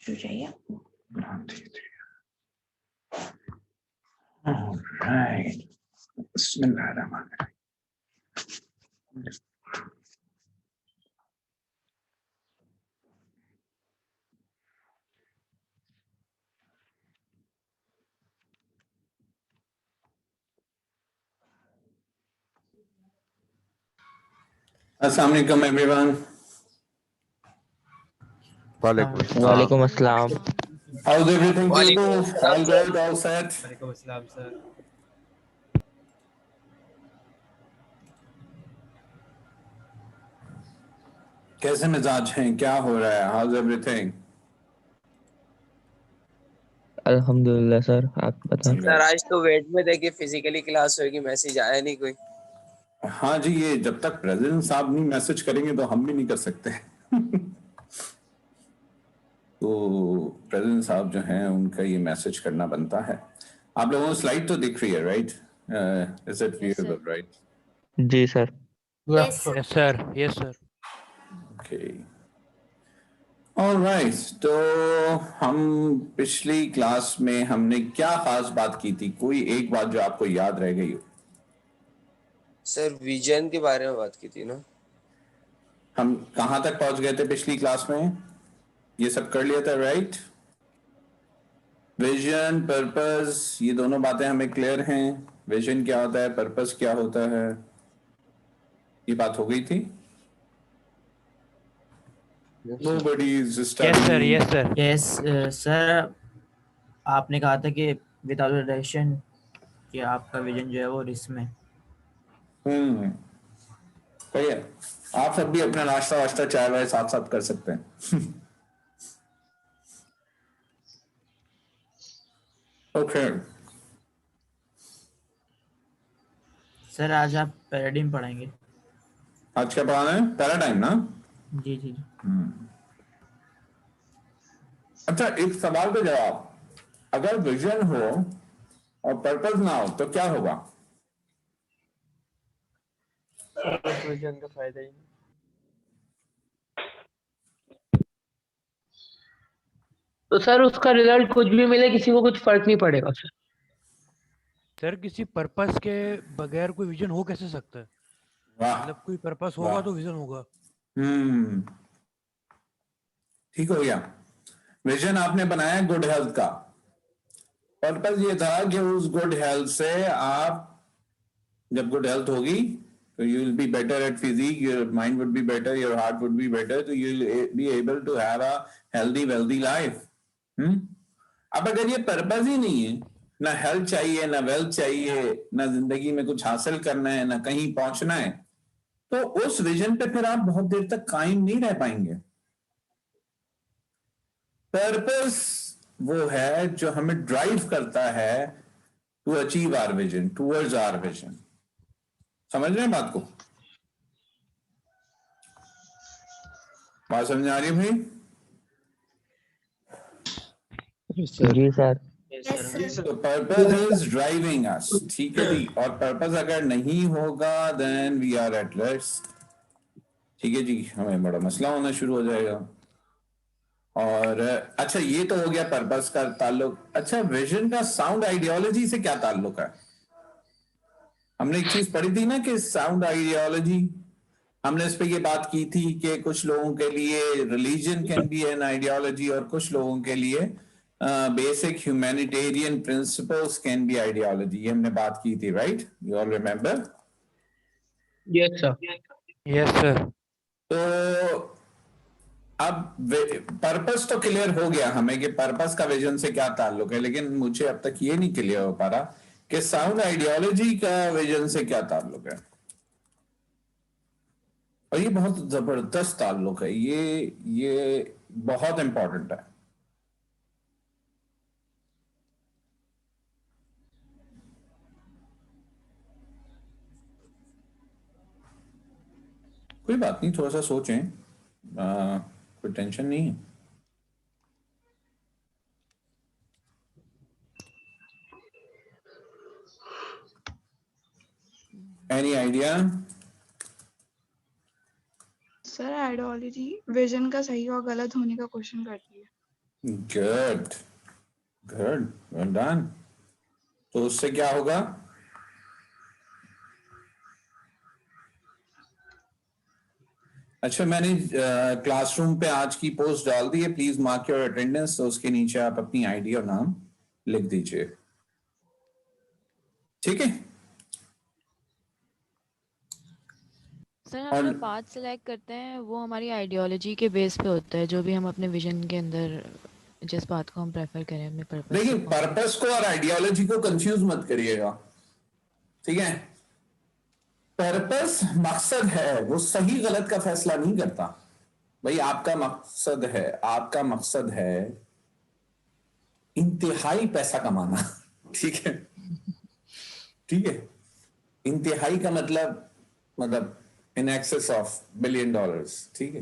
शुरू चाहिए। Alright. Bismillahirrahmanirrahim. Assalamu alaikum everyone. वालेकुम अस्सलाम। How's everything people? All good, all set? वालेकुम अस्सलाम सर। कैसे मिजाज हैं? क्या हो रहा है? How's everything? अल्हम्दुलिल्लाह सर, आप बताएं। सर आज तो वेट में थे कि फिजिकली क्लास होगी, मैसेज आया नहीं कोई। हाँ जी, ये जब तक प्रेसिडेंट साहब नहीं मैसेज करेंगे तो हम भी नहीं कर सकते। तो प्रेसिडेंट साहब जो हैं उनका ये मैसेज करना बनता है। आप लोगों को स्लाइड तो दिख रही है, right? Is it visible, right? जी sir. Yes sir, yes sir. Okay, alright. तो हम पिछली क्लास में हमने क्या खास बात की थी? कोई एक बात जो आपको याद रह गई हो? सर विजन के बारे में बात की थी ना। हम कहां तक पहुंच गए थे पिछली क्लास में? ये सब कर लिया था, राइट? विजन, पर्पस, ये दोनों बातें हमें क्लियर हैं। विजन क्या होता है, पर्पस क्या होता है, ये बात हो गई थी। Nobody is yes sir, studying. Yes sir. Yes sir, आपने कहा था कि विदाउट डायरेक्शन कि आपका विजन जो है वो रिस्क में। सही है। आप सब भी अपना नाश्ता वाश्ता चाय वाय साथ साथ कर सकते हैं। ओके सर आज आप पैराडाइम पढ़ाएंगे? आज क्या पढ़ाना है? पैराडाइम ना? जी जी। अच्छा, एक सवाल का जवाब, अगर विजन हो और पर्पस ना हो तो क्या होगा? विजन का फायदा ही नहीं। तो सर उसका रिजल्ट कुछ भी मिले, किसी को कुछ फर्क नहीं पड़ेगा सर। सर किसी पर्पस के बगैर कोई विजन हो कैसे सकता है? वाह, मतलब कोई पर्पस होगा तो विजन होगा। ठीक हो गया। विजन आपने बनाया गुड हेल्थ का, पर्पस ये था कि उस गुड हेल्थ से आप, जब गुड हेल्थ होगी तो you will be better at physique, your mind would be better, your heart would be better, तो you will be able to have a healthy wealthy life. अब अगर ये पर्पस ही नहीं है, ना हेल्थ चाहिए, ना वेल्थ चाहिए, ना जिंदगी में कुछ हासिल करना है, ना कहीं पहुंचना है, तो उस विजन पे फिर आप बहुत देर तक कायम नहीं रह पाएंगे। पर्पस वो है जो हमें ड्राइव करता है to achieve our vision, towards our vision. समझ रहे हैं बात को? बात समझ आ रही है भाई? जी सर। तो पर्पस इज ड्राइविंग अस, ठीक है जी। और पर्पस अगर नहीं होगा then we are at risk, ठीक है जी, हमें बड़ा मसला होना शुरू हो जाएगा। और अच्छा, ये तो हो गया पर्पस का ताल्लुक। अच्छा, विजन का साउंड आइडियोलॉजी से क्या ताल्लुक है? हमने एक चीज पढ़ी थी ना कि साउंड आइडियोलॉजी, हमने इस पे ये बात की थी कि कुछ लोगों के लिए religion can be an ideology और कुछ लोगों के लिए basic humanitarian principles can be ideology. ये हमने बात की थी, right? You all remember? Yes sir. Yes sir. तो अब पर्पस तो क्लियर हो गया हमें कि पर्पस का विजन से क्या ताल्लुक है, लेकिन मुझे अब तक ये नहीं क्लियर हो पा रहा कि साउंड आइडियोलॉजी का विजन से क्या ताल्लुक है। और ये बहुत जबरदस्त ताल्लुक है, ये बहुत इंपॉर्टेंट है। कोई बात नहीं, थोड़ा सा सोचें, कोई टेंशन नहीं है। Any idea? Sir ideology vision का सही और गलत होने का क्वेश्चन करती है। Good good, well done. तो उससे क्या होगा? अच्छा, मैंने क्लासरूम पे आज की पोस्ट डाल दी है, प्लीज मार्क योर अटेंडेंस। तो उसके नीचे आप अपनी आईडी और नाम लिख दीजिए, ठीक है? सर हम जो पाथ सिलेक्ट करते हैं वो हमारी आइडियोलॉजी के बेस पे होता है, जो भी हम अपने विजन के अंदर जिस बात को हम प्रेफर करें अपने पर्पस। देखिए, पर्पस को और आइडियोलॉजी को कंफ्यूज मत करिएगा, ठीक है? पर्पस मकसद है, वो सही गलत का फैसला नहीं करता। भाई आपका मकसद है इंतहाई पैसा कमाना, ठीक है? ठीक है, इंतहाई का मतलब इन एक्सेस ऑफ $1 बिलियन, ठीक है?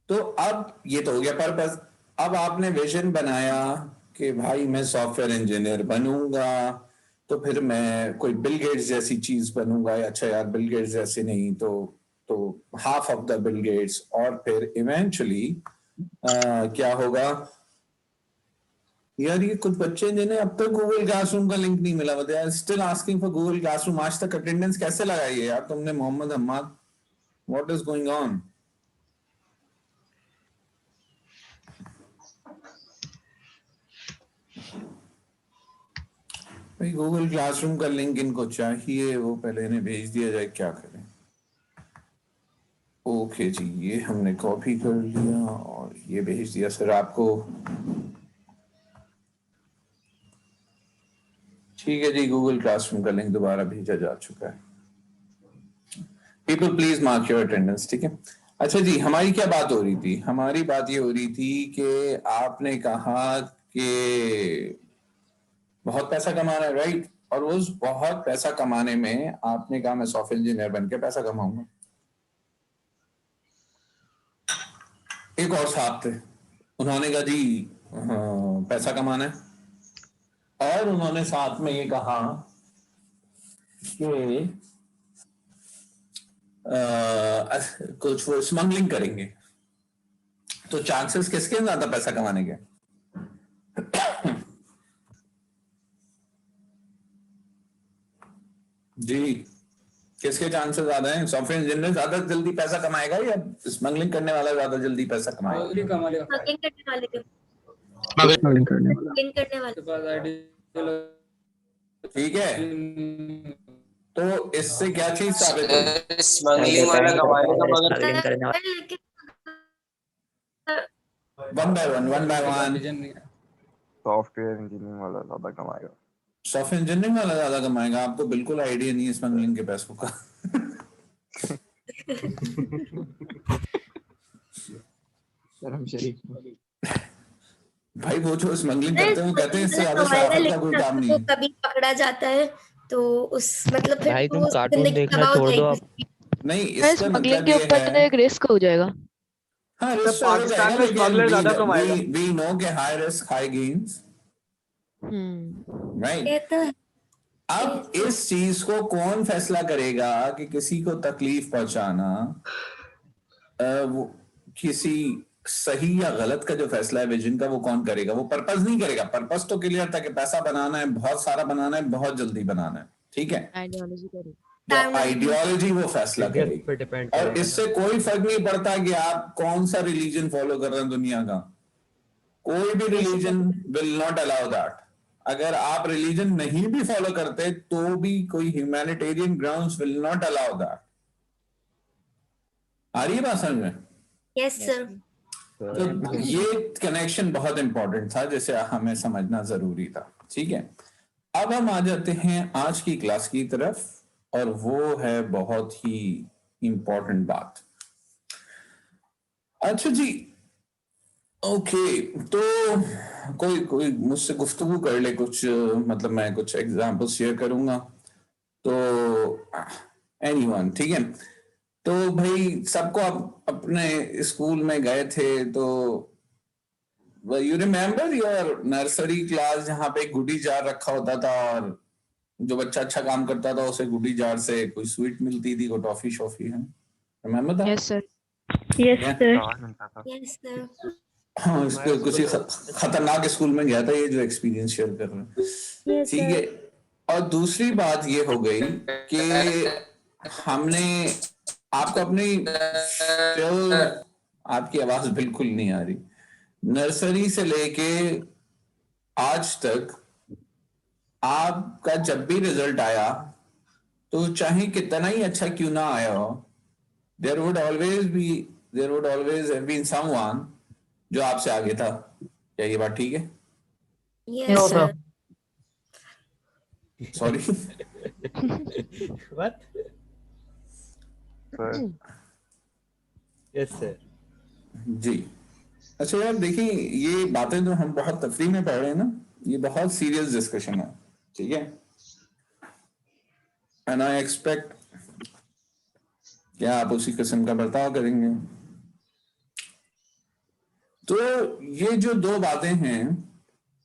तो अब ये तो हो गया पर्पस। अब आपने विजन बनाया कि भाई मैं सॉफ्टवेयर इंजीनियर बनूंगा, तो फिर मैं कोई बिल गेट्स जैसी चीज बनूंगा। अच्छा यार, बिल गेट्स जैसे नहीं तो half of the Bill Gates. और फिर इवेंचुअली क्या होगा यार? ये कुछ बच्चे जिन्हें अब तक गूगल क्लासरूम का लिंक नहीं मिला, they are still asking for Google classroom. आज तक अटेंडेंस कैसे लगाई है यार तुमने, Mohammad Hammad? What is going on? भाई गूगल क्लासरूम का लिंक इनको चाहिए, वो पहले इन्हें भेज दिया जाए, क्या करें? ओके जी, ये हमने कॉपी कर लिया और ये भेज दिया सर आपको। ठीक है जी, गूगल क्लासरूम का लिंक दोबारा भेजा जा चुका है। People please mark your attendance, ठीक है? अच्छा जी, हमारी क्या बात हो रही थी? हमारी बात ये हो रही थी कि आपने कहा कि बहुत पैसा कमाना है, राइट? और उस बहुत पैसा कमाने में आपने कहा मैं सॉफ्टवेयर इंजीनियर बन के पैसा कमाऊंगा। एक और साहब थे, उन्होंने कहा जी पैसा कमाना है, और उन्होंने साथ में ये कहा कि कुछ वो स्मगलिंग करेंगे। तो चांसेस किसके ज्यादा पैसा कमाने के? जी, किसके चांसेस ज्यादा हैं? सॉफ्टवेयर इंजीनियर ज्यादा जल्दी पैसा कमाएगा या स्मगलिंग करने वाला ज्यादा जल्दी पैसा कमाएगा? स्मगलिंग करने वाला। ठीक है, तो इससे क्या चीज साबित हुई? स्मगलिंग वाला कमाएगा, मगर स्मगलिंग करने वाला। One by one. Software engineering वाला ज्यादा कमाएगा। सॉफ्टवेयर इंजीनियरिंग वाला ज्यादा कमाएगा। आपको बिल्कुल आइडिया नहीं है स्मगलिंग के पैसों का। भाई वो जो स्मगलिंग करते हैं वो कहते हैं इससे ज्यादा शराफत का कोई काम नहीं है। कभी पकड़ा जाता है तो उस मतलब फिर भाई तो तुम कार्टून जिंदगी देखना तबाह हो छोड़ दो अब। जाएगी। नहीं, इसका स्मगलिंग मतलब के ये ऊपर तो है, एक रिस्क हो जाएगा। हाँ रिस्क हो जाएगा, लेकिन we know के high risk high gains, right? ये तो अब इस चीज को कौन फैसला करेगा कि किसी को तकलीफ पहुंचाना वो किसी सही या गलत का जो फैसला है विजन का, वो कौन करेगा? वो पर्पस नहीं करेगा। पर्पस तो क्लियर था कि पैसा बनाना है, बहुत सारा बनाना है, बहुत जल्दी बनाना है, ठीक है? आइडियोलॉजी करेगी। तो आइडियोलॉजी वो फैसला करेगी, और इससे कोई फर्क नहीं पड़ता कि आप कौन सा रिलीजन फॉलो कर रहे हैं दुनिया का। कोई भी religion will not allow that. अगर आप रिलीजन नहीं भी फॉलो करते तो भी कोई humanitarian grounds will not allow that. आ रही है बात समझ में? Yes sir. तो ये कनेक्शन बहुत इंपॉर्टेंट था जिसे हमें समझना जरूरी था, ठीक है? अब हम आ जाते हैं आज की क्लास की तरफ, और वो है बहुत ही इंपॉर्टेंट बात। अच्छा जी, ओके, तो कोई मुझसे गुफ्तगू कर ले कुछ, मतलब मैं कुछ एग्जांपल शेयर करूंगा, तो एनीवन, ठीक है? तो भाई सबको अपने स्कूल में गए थे, तो you remember your nursery class जहाँ पे गुडी जार रखा होता था, और जो बच्चा अच्छा काम करता था उसे गुडी जार से कोई स्वीट मिलती थी, कोई टॉफी शॉफी है, remember that? Yes sir. Yes sir. मिलता था। Yes sir. हाँ, इसको कुछ खतरनाक स्कूल में गया था, ये जो एक्सपीरियंस शेयर कर रहे हैं, ठीक है। और दूसरी बात ये हो गई कि हमने आपको अपनी आपकी आवाज बिल्कुल नहीं आ रही, नर्सरी से लेके आज तक आपका जब भी रिजल्ट आया तो चाहे कितना ही अच्छा क्यों ना आया हो, there would always have been someone जो आपसे आगे था। क्या ये बात ठीक है? Yes sir. Sorry What? Sir Yes, sir. जी। अच्छा यार देखिए, ये बातें जो हम बहुत तफरीह में पढ़ रहे हैं ना, ये बहुत सीरियस डिस्कशन है, ठीक है। एंड आई एक्सपेक्ट क्या आप उसी किस्म का बर्ताव करेंगे। तो ये जो दो बातें हैं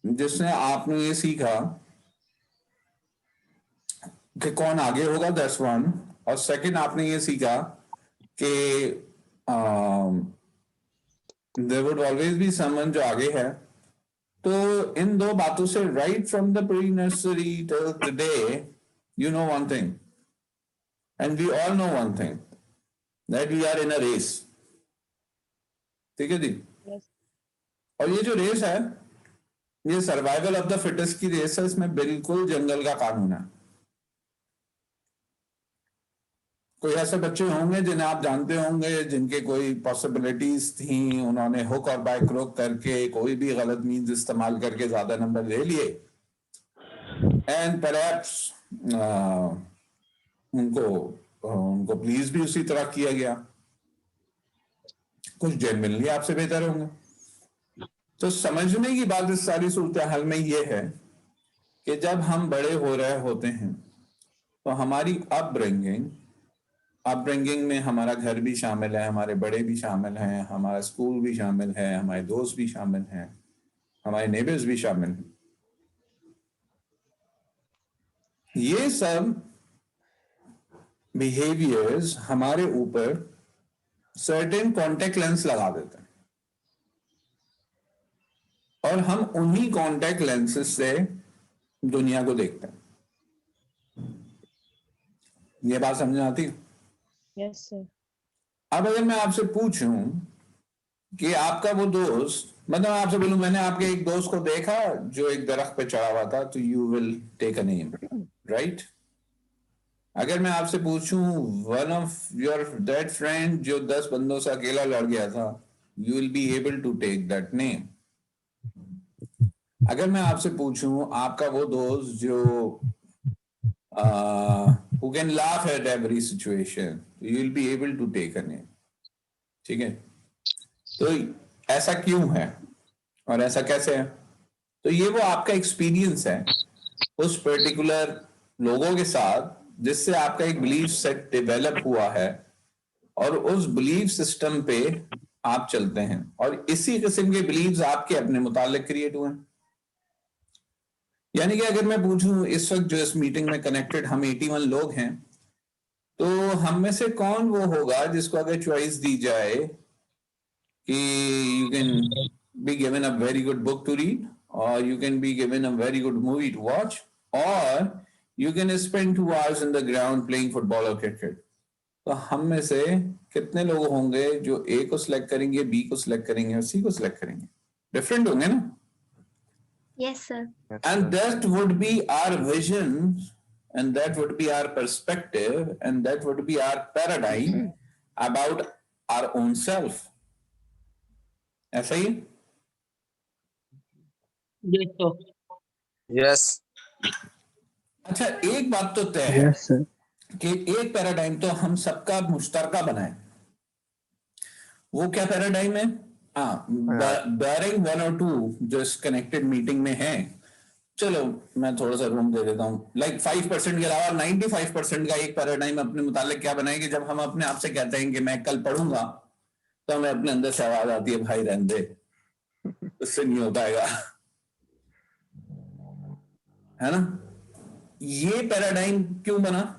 जिसने आपने ये सीखा कि कौन आगे होगा, दैट्स वन, और सेकंड आपने ये सीखा कि there would always be someone जो आगे है। तो इन दो बातों से right from the pre nursery till today you know one thing and we all know one thing, that we are in a race. ठीक है जी। और ये जो रेस है, ये सर्वाइवल ऑफ द फिटेस्ट की रेस है, इसमें बिल्कुल जंगल का कानून है। कोई ऐसे बच्चे होंगे जिन्हें आप जानते होंगे जिनके कोई पॉसिबिलिटीज थी, उन्होंने हुक और बाय क्रोक करके कोई भी गलत मीन्स इस्तेमाल करके ज्यादा नंबर ले लिए एंड परहैप्स उनको प्लीज भी उसी तरह किया गया। कुछ जेन्युइनली आपसे बेहतर होंगे। तो समझने की बात इस सारी सूरत हाल में ये है कि जब हम बड़े हो रहे होते हैं तो हमारी अपब्रिंगिंग में हमारा घर भी शामिल है, हमारे बड़े भी शामिल हैं, हमारा स्कूल भी शामिल है, हमारे दोस्त भी शामिल हैं, हमारे नेबर्स भी शामिल हैं। ये सब बिहेवियर्स हमारे ऊपर सर्टेन कॉन्टेक्ट लेंस लगा देते हैं और हम उन्हीं कॉन्टेक्ट लेंसेज से दुनिया को देखते हैं। ये बात समझ में आती है? Yes sir. अब अगर मैं आपसे पूछूं कि आपका वो दोस्त, मतलब आपसे बोलूं मैंने आपके एक दोस्त को देखा जो एक दरख्त पे चढ़ा हुआ था, तो you will take a name, right? अगर मैं आपसे पूछूं one of your that friend जो 10 बंदों से अकेला लड़ गया था, you will be able to take that name. अगर मैं आपसे पूछूं आपका वो दोस्त जो who can laugh at every situation, you will be able to take a name। ठीक है? तो ऐसा क्यों है और ऐसा कैसे है? तो ये वो आपका एक्सपीरियंस है उस पर्टिकुलर लोगों के साथ जिससे आपका एक बिलीफ सेट डेवलप हुआ है और उस बिलीफ सिस्टम पे आप चलते हैं और इसी किस्म के बिलीव्स आपके अपने मुतालिक क्रिएट हुए हैं। यानी कि अगर मैं पूछूं इस वक्त जो इस मीटिंग में कनेक्टेड हम 81 लोग हैं, तो हम में से कौन वो होगा जिसको अगर चॉइस दी जाए कि you can be given a very good book to read और you can be given a very good movie to watch और you can spend 2 hours in the ground playing football और क्रिकेट, तो हम में से कितने लोग होंगे जो ए को सिलेक्ट करेंगे, बी को सिलेक्ट करेंगे और सी को सिलेक्ट करेंगे? डिफरेंट होंगे ना? Yes, sir. And that would be our vision, and that would be our perspective, and that would be our paradigm about our own self. ऐसा ही? Yes, sir. यस अच्छा, एक बात तो तय है कि एक पैराडाइम तो हम सबका मुश्तरका बनाए। वो क्या पैराडाइम है? बैरिंग 1 or 2 जो इस कनेक्टेड मीटिंग में है, चलो मैं थोड़ा सा रूम दे देता हूँ, लाइक 5% के अलावा 95% का एक पैराडाइम अपने मुतालिक क्या बनाए कि जब हम अपने आप से कहते हैं कि मैं कल पढ़ूंगा, तो हमें अपने अंदर से आवाज आती है भाई रहने दे, उससे नहीं हो पाएगा, है ना? ये पैराडाइम क्यों बना?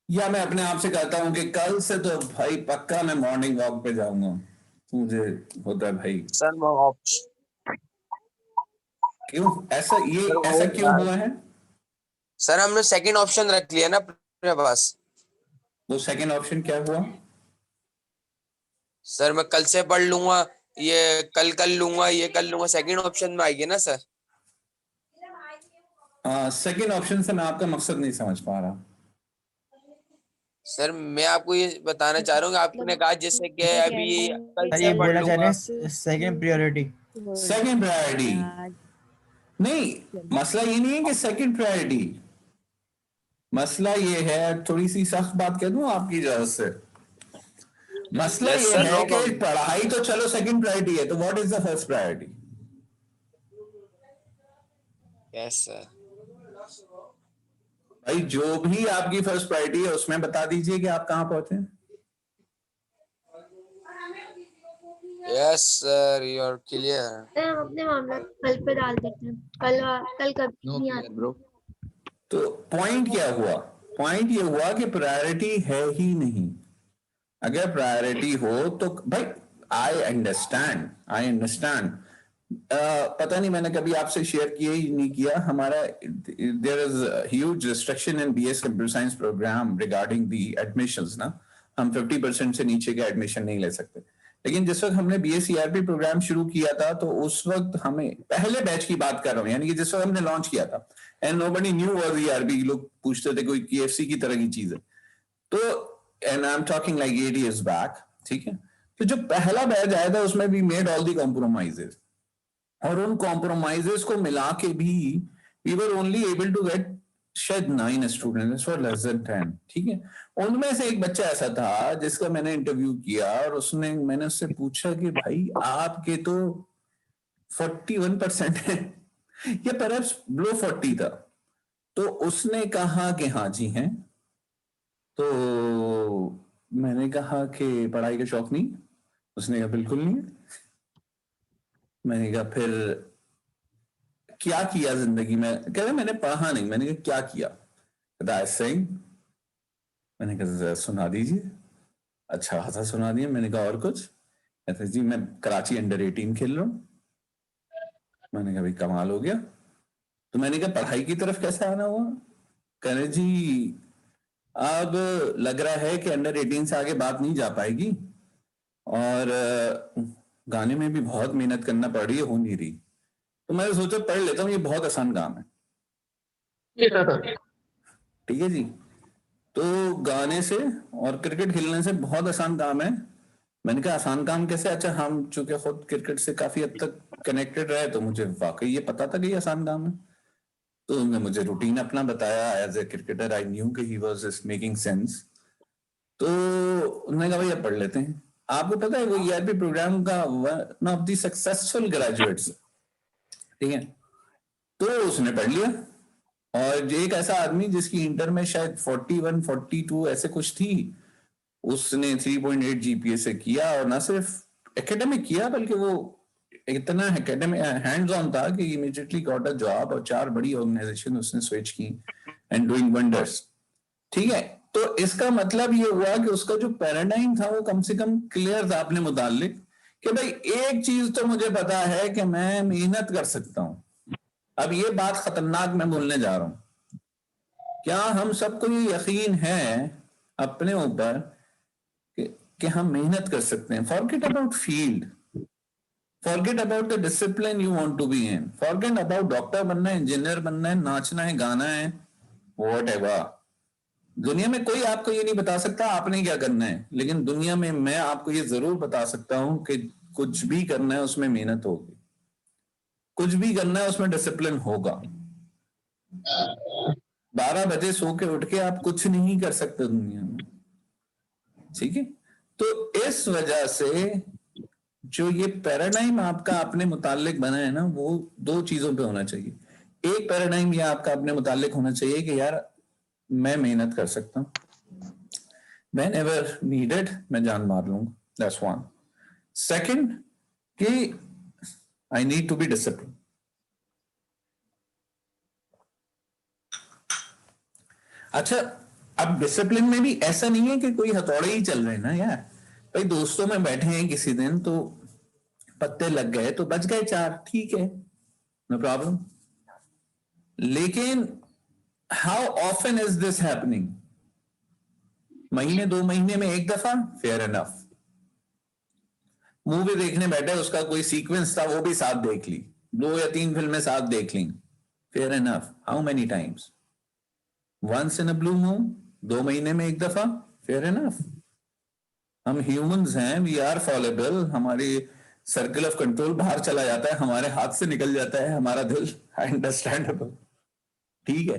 या मैं अपने आप से कहता हूं कि कल से तो भाई पक्का मैं मॉर्निंग वॉक पे जाऊंगा, मुझे होता है भाई। सर वो ऑप्शन क्यों ऐसा, ये ऐसा क्यों हुआ है? सर हमने सेकंड ऑप्शन रख लिया ना अपने पास। वो सेकंड ऑप्शन क्या हुआ? सर मैं कल से पढ़ लूंगा, ये कल कर लूंगा, ये कर लूंगा, सेकंड ऑप्शन में आएगी ना सर। सेकंड ऑप्शन से मैं आपका मकसद नहीं समझ पा रहा। सर मैं आपको ये बताना चाह रहा हूँ कि आपने कहा जैसे कि अभी कल सर से ये पढ़ बोलना चाह लूंगा। रहे हैं सेकंड प्रायोरिटी। सेकंड प्रायोरिटी नहीं, मसला ये नहीं है कि सेकंड प्रायोरिटी, मसला ये है, थोड़ी सी सख्त बात कह दूं आपकी इजाजत से, मसला Yes, ये sir, है no कि problem. पढ़ाई तो चलो सेकंड प्रायोरिटी है, तो what is the first priority? Yes sir. भाई जो भी आपकी फर्स्ट प्रायोरिटी है उसमें बता दीजिए कि आप कहां पहुंचे। Yes sir, you are clear. हम अपने मामला कल पे डाल देते हैं, कल कभी नहीं आता। तो पॉइंट क्या हुआ? पॉइंट ये हुआ कि प्रायोरिटी है ही नहीं। अगर प्रायोरिटी हो तो भाई आई अंडरस्टैंड। पता नहीं मैंने कभी आपसे शेयर किया ही नहीं किया, हमारा there is huge restriction in BS computer science program regarding the admissions ना। हम 50% से नीचे का एडमिशन नहीं ले सकते। लेकिन जिस वक्त हमने बीएसईआरपी प्रोग्राम शुरू किया था तो उस वक्त हमें, पहले बैच की बात कर रहा हूँ, यानी कि जिस वक्त हमने लॉन्च किया था, and nobody knew what ERP, लोग पूछते थे कोई केएफसी की तरह की चीज है तो, and I am talking like 8 years back, ठीक है। तो जो पहला बैच आया था उसमें भी मेड ऑल दी कॉम्प्रोमाइजेस, और उन कॉम्प्रोमाइजेस को मिला के भी we were only able to get शायद 9 स्टूडेंट्स फॉर लेस देन 10, ठीक है। उनमें से एक बच्चा ऐसा था जिसका मैंने इंटरव्यू किया और मैंने उससे पूछा कि भाई आपके तो 41% है या परहैप्स बिलो 40 था। तो उसने कहा कि हाँ जी हैं। तो मैंने कहा कि पढ़ाई का शौक नहीं? उसने कहा बिल्कुल नहीं है। मैंने कहा फिर क्या किया जिंदगी में? कह रहा मैंने पढ़ा नहीं। मैंने कहा क्या किया? कहता सिंग। मैंने कहा जरा सुना दीजिए। अच्छा खासा सुना दिया। मैंने कहा और कुछ? कहते जी मैं कराची अंडर-18 खेल रहा हूँ। मैंने कहा भाई कमाल हो गया। तो मैंने कहा पढ़ाई की तरफ कैसे आना हुआ? कह रहे जी अब लग रहा है कि अंडर-18 से आगे बात नहीं जा पाएगी और गाने में भी बहुत मेहनत करना पड़ रही है, हो नहीं रही। तो मैंने सोचा पढ़ लेता हूँ, ये बहुत आसान काम है। ठीक है जी। तो गाने से और क्रिकेट खेलने से बहुत आसान काम है। मैंने कहा आसान काम कैसे? अच्छा हम चूंकि खुद क्रिकेट से काफी हद तक कनेक्टेड रहे तो मुझे वाकई ये पता था कि ये आसान काम है। तो उन्होंने मुझे रूटीन अपना बताया as a cricketer. I knew कि he was just making sense. तो उन्होंने कहा भाई अब पढ़ लेते हैं। आपको पता है वो ईआरपी प्रोग्राम का one of the successful graduates, ठीक है। तो उसने पढ़ लिया। और एक ऐसा आदमी जिसकी इंटर में शायद 41 42 ऐसे कुछ थी, उसने 3.8 जीपीए से किया। और ना सिर्फ एकेडमिक किया बल्कि वो इतना एकेडमिक हैंड्स ऑन था कि इमीडिएटली गॉट अ जॉब और 4 बड़ी ऑर्गेनाइजेशन उसने स्विच की एंड डूइंग वंडर्स, ठीक है। तो इसका मतलब ये हुआ कि उसका जो पैराडाइम था वो कम से कम क्लियर था अपने मुतालिक कि भाई एक चीज तो मुझे पता है कि मैं मेहनत कर सकता हूं। अब ये बात खतरनाक मैं बोलने जा रहा हूं। क्या हम सबको ये यकीन है अपने ऊपर कि हम मेहनत कर सकते हैं? Forget about field, forget about the discipline you want to be in, forget about doctor बनना है, इंजीनियर बनना है, नाचना है, गाना है, व्हाटएवर। दुनिया में कोई आपको ये नहीं बता सकता आपने क्या करना है, लेकिन दुनिया में मैं आपको ये जरूर बता सकता हूं कि कुछ भी करना है उसमें मेहनत होगी, कुछ भी करना है उसमें डिसिप्लिन होगा। 12 बजे सो के उठ के आप कुछ नहीं कर सकते दुनिया में, ठीक है। तो इस वजह से जो ये पैराडाइम आपका अपने मुतालिक बना है ना, वो 2 चीजों पे होना चाहिए। एक पैराडाइम ये आपका अपने मुतालिक होना चाहिए कि यार मैं मेहनत कर सकता हूं, whenever needed मैं जान मार लूंगा, that's one. Second कि I need to be disciplined. अच्छा अब डिसिप्लिन में भी ऐसा नहीं है कि कोई हथौड़े ही चल रहे हैं ना यार। भाई दोस्तों में बैठे हैं किसी दिन तो पत्ते लग गए तो बच गए 4, ठीक है, नो प्रॉब्लम। लेकिन how often is this happening? महीने 2 महीने में एक दफा, फेयर एनफ। मूवी देखने बैठे, उसका कोई सीक्वेंस था वो भी साथ देख ली, 2 या 3 फिल्में साथ देख ली, fair enough. How many times? Once in a blue moon, 2 महीने में एक दफा, फेयर एनफ। हम ह्यूमंस हैं, वी आर फॉलेबल, हमारी सर्कल ऑफ कंट्रोल बाहर चला जाता है, हमारे हाथ से निकल जाता है हमारा दिल, अंडरस्टैंडेबल, ठीक है।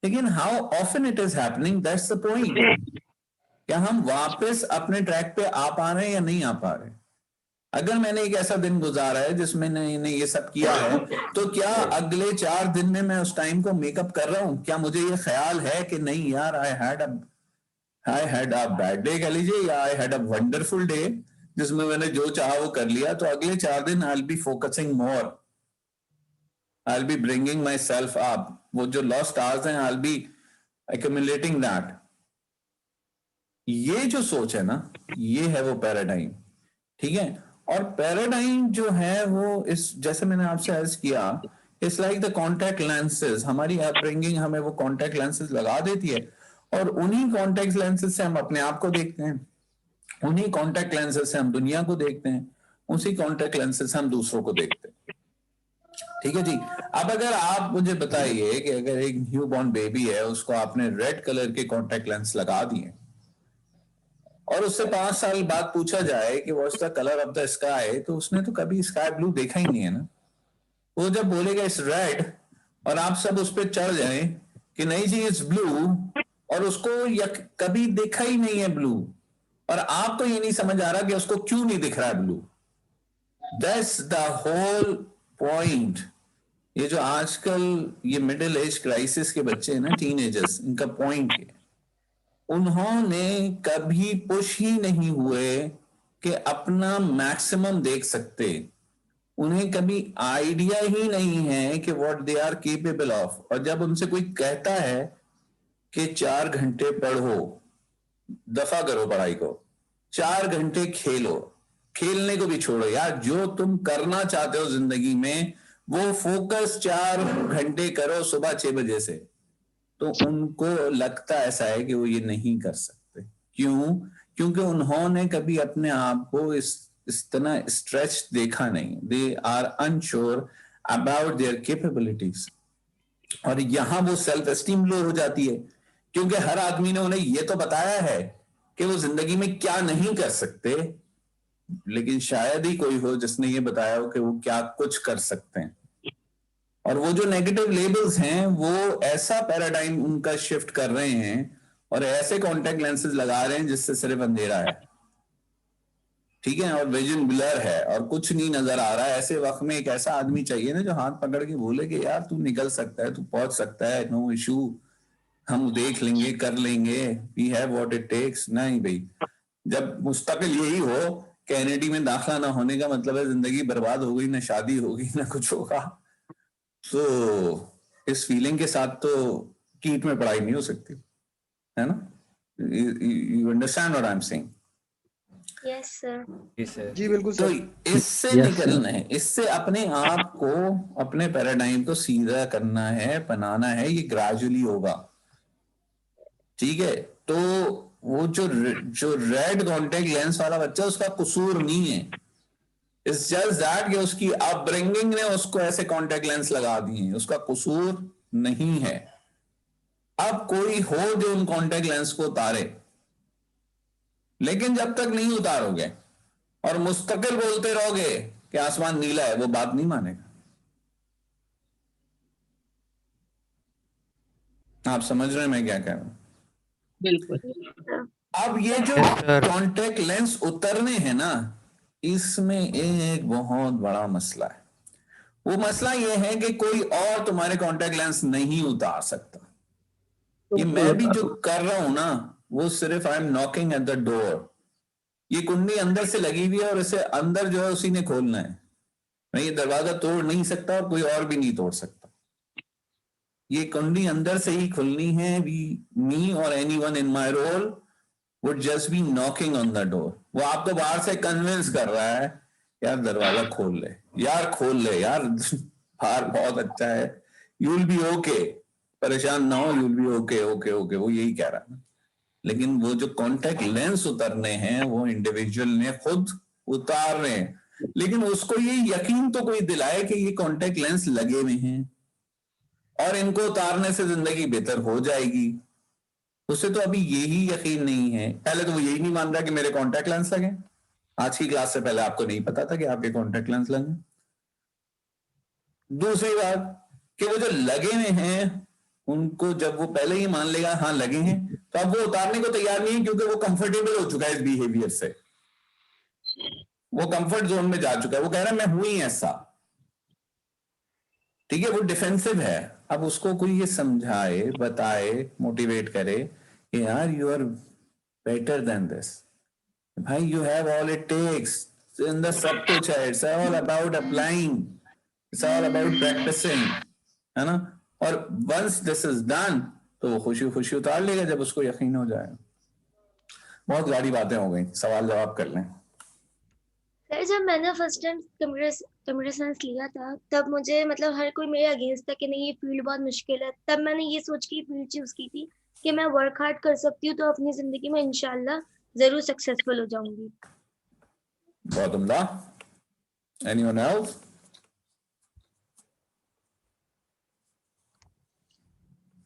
लेकिन how often it is happening, that's the point. क्या हम वापस अपने ट्रैक पे आ पा रहे हैं या नहीं आ पा रहे? अगर मैंने एक ऐसा दिन गुजारा है जिसमें मैंने ये सब किया है, तो क्या अगले 4 दिन में मैं उस टाइम को मेकअप कर रहा हूं? क्या मुझे ये ख्याल है कि नहीं यार, I had a bad day कह लीजिए, या I had a wonderful day जिसमें मैंने जो चाहा वो कर लिया, तो अगले 4 दिन I will be focusing more, I will be bringing my self up. वो जो लॉस्ट आवर्स हैं, I will be accumulating that. ये जो सोच है ना, ये है वो पैराडाइम, ठीक है। और पैराडाइम जो है वो इस, जैसे मैंने आपसे अर्ज किया, it's like the contact lenses. हमारी अपब्रिंगिंग हमें वो कॉन्टैक्ट लेंसेज लगा देती है, और उन्हीं कॉन्टैक्ट लेंसेज से हम अपने आप को देखते हैं, उन्हीं कॉन्टैक्ट लेंसेज से हम दुनिया को देखते हैं, उसी कॉन्टैक्ट लेंसेज से हम दूसरों को देखते हैं, ठीक है जी। अब अगर आप मुझे बताइए कि अगर एक न्यू बॉर्न बेबी है, उसको आपने रेड कलर के कॉन्टैक्ट लेंस लगा दिए, और उससे 5 साल बाद पूछा जाए कि what's the colour of the sky, तो उसने तो कभी स्काई ब्लू देखा ही नहीं है ना। वो जब बोलेगा इट्स रेड, और आप सब उस पर चढ़ जाए कि नहीं जी इट्स ब्लू, और उसको कभी देखा ही नहीं है ब्लू, और आपको ये नहीं समझ आ रहा कि उसको क्यों नहीं दिख रहा है blue. That's the whole point. ये जो आजकल ये मिडिल एज क्राइसिस के बच्चे हैं ना, टीनेजर्स, इनका पॉइंट है, उन्होंने कभी पुश ही नहीं हुए कि अपना मैक्सिमम देख सकते। उन्हें कभी आइडिया ही नहीं है कि what they are capable of. और जब उनसे कोई कहता है कि 4 घंटे पढ़ो, दफा करो पढ़ाई को, 4 घंटे खेलो, खेलने को भी छोड़ो यार, जो तुम करना चाहते हो जिंदगी में वो फोकस 4 घंटे करो सुबह 6 बजे से, तो उनको लगता ऐसा है कि वो ये नहीं कर सकते। क्यों? क्योंकि उन्होंने कभी अपने आप को इस तरह स्ट्रेच देखा नहीं। They are unsure about their capabilities, और यहां वो सेल्फ एस्टीम लो हो जाती है, क्योंकि हर आदमी ने उन्हें ये तो बताया है कि वो जिंदगी में क्या नहीं कर सकते, लेकिन शायद ही कोई हो जिसने ये बताया हो कि वो क्या कुछ कर सकते हैं। और वो जो नेगेटिव लेबल्स हैं वो ऐसा पैराडाइम उनका शिफ्ट कर रहे हैं, और ऐसे कॉन्टैक्ट लेंसेज लगा रहे हैं जिससे सिर्फ अंधेरा है, ठीक है, और विजन ब्लर है और कुछ नहीं नजर आ रहा है। ऐसे वक्त में एक ऐसा आदमी चाहिए ना जो हाथ पकड़ के बोले कि यार तू निकल सकता है, तू पहुंच सकता है, नो इशू, हम देख लेंगे, कर लेंगे, we have what it takes. नहीं भाई, जब मुस्तकिल यही हो कि एनआईटी में दाखिला ना होने का मतलब है जिंदगी बर्बाद हो गई, ना शादी होगी ना कुछ होगा, तो इस फीलिंग के साथ तो कीट में पढ़ाई नहीं हो सकती, है ना। You understand what I am saying? Yes sir. जी बिल्कुल तो सर। इससे निकलना है, इससे अपने आप को, अपने पैराडाइम को सीधा करना है, बनाना है। ये ग्रेजुअली होगा, ठीक है। तो वो जो रेड कॉन्टेक्ट लेंस वाला बच्चा, उसका कसूर नहीं है, इट्स जस्ट दैट कि उसकी अपब्रिंगिंग ने उसको ऐसे कॉन्टेक्ट लेंस लगा दिए, उसका कसूर नहीं है। अब कोई हो जो उन कॉन्टेक्ट लेंस को उतारे, लेकिन जब तक नहीं उतारोगे और मुस्तकिल बोलते रहोगे कि आसमान नीला है, वो बात नहीं मानेगा। आप समझ रहे हैं मैं क्या कह रहा हूं? बिल्कुल। अब ये जो कॉन्टेक्ट लेंस उतरने हैं ना, इसमें एक बहुत बड़ा मसला है। वो मसला ये है कि कोई और तुम्हारे कॉन्टेक्ट लेंस नहीं उतार सकता। ये मैं भी जो कर रहा हूं ना, वो सिर्फ I am knocking at the door. ये कुंडी अंदर से लगी हुई है और इसे अंदर जो है उसी ने खोलना है। मैं ये दरवाजा तोड़ नहीं सकता और कोई और भी नहीं तोड़ सकता। ये कुंडी अंदर से ही खुलनी है। मी और anyone in my role would just be knocking on the door. वो आपको बाहर से कन्विंस कर रहा है, यार दरवाजा खोल ले, यार खोल ले, यार बाहर बहुत अच्छा है, you will be okay, परेशान ना हो, you will be okay, okay, okay, वो यही कह रहा है। लेकिन वो जो कॉन्टेक्ट लेंस उतरने हैं वो इंडिविजुअल ने खुद उतार रहे हैं, लेकिन उसको ये यकीन तो कोई दिलाए कि ये कॉन्टेक्ट लेंस लगे हुए हैं और इनको उतारने से जिंदगी बेहतर हो जाएगी। उसे तो अभी यही यकीन नहीं है। पहले तो वो यही नहीं मान रहा कि मेरे कॉन्टेक्ट लेंस लगे। आज की क्लास से पहले आपको नहीं पता था कि आपके कॉन्टेक्ट लेंस लगे। दूसरी बात कि वो जो लगे हुए हैं उनको जब वो पहले ही मान लेगा हाँ लगे हैं, तो अब वो उतारने को तैयार नहीं है, क्योंकि वो कंफर्टेबल हो चुका है इस बिहेवियर से, वो कंफर्ट जोन में जा चुका है। वो कह रहा है मैं हूं ही ऐसा, ठीक है, वो डिफेंसिव है। अब उसको कोई ये समझाए, बताए, मोटिवेट करे कि यार you are better than this, भाई you have all it takes, अंदर सब कुछ है, it's all about applying, it's all about practising, है ना। और वंस दिस इज डन तो वो खुशी खुशी उतार लेगा जब उसको यकीन हो जाए। बहुत सारी बातें हो गई, सवाल जवाब कर लें। सर जब मैंने फर्स्ट टाइम कंप्यूटर साइंस लिया था तब मुझे मतलब हर कोई मेरे अगेंस्ट था कि नहीं ये फील्ड बहुत मुश्किल है। तब मैंने ये सोच के फील्ड चूज की थी कि मैं वर्क हार्ड कर सकती हूँ तो अपनी जिंदगी में इंशाल्लाह जरूर सक्सेसफुल हो जाऊंगी। बहुत उम्दा। Anyone else?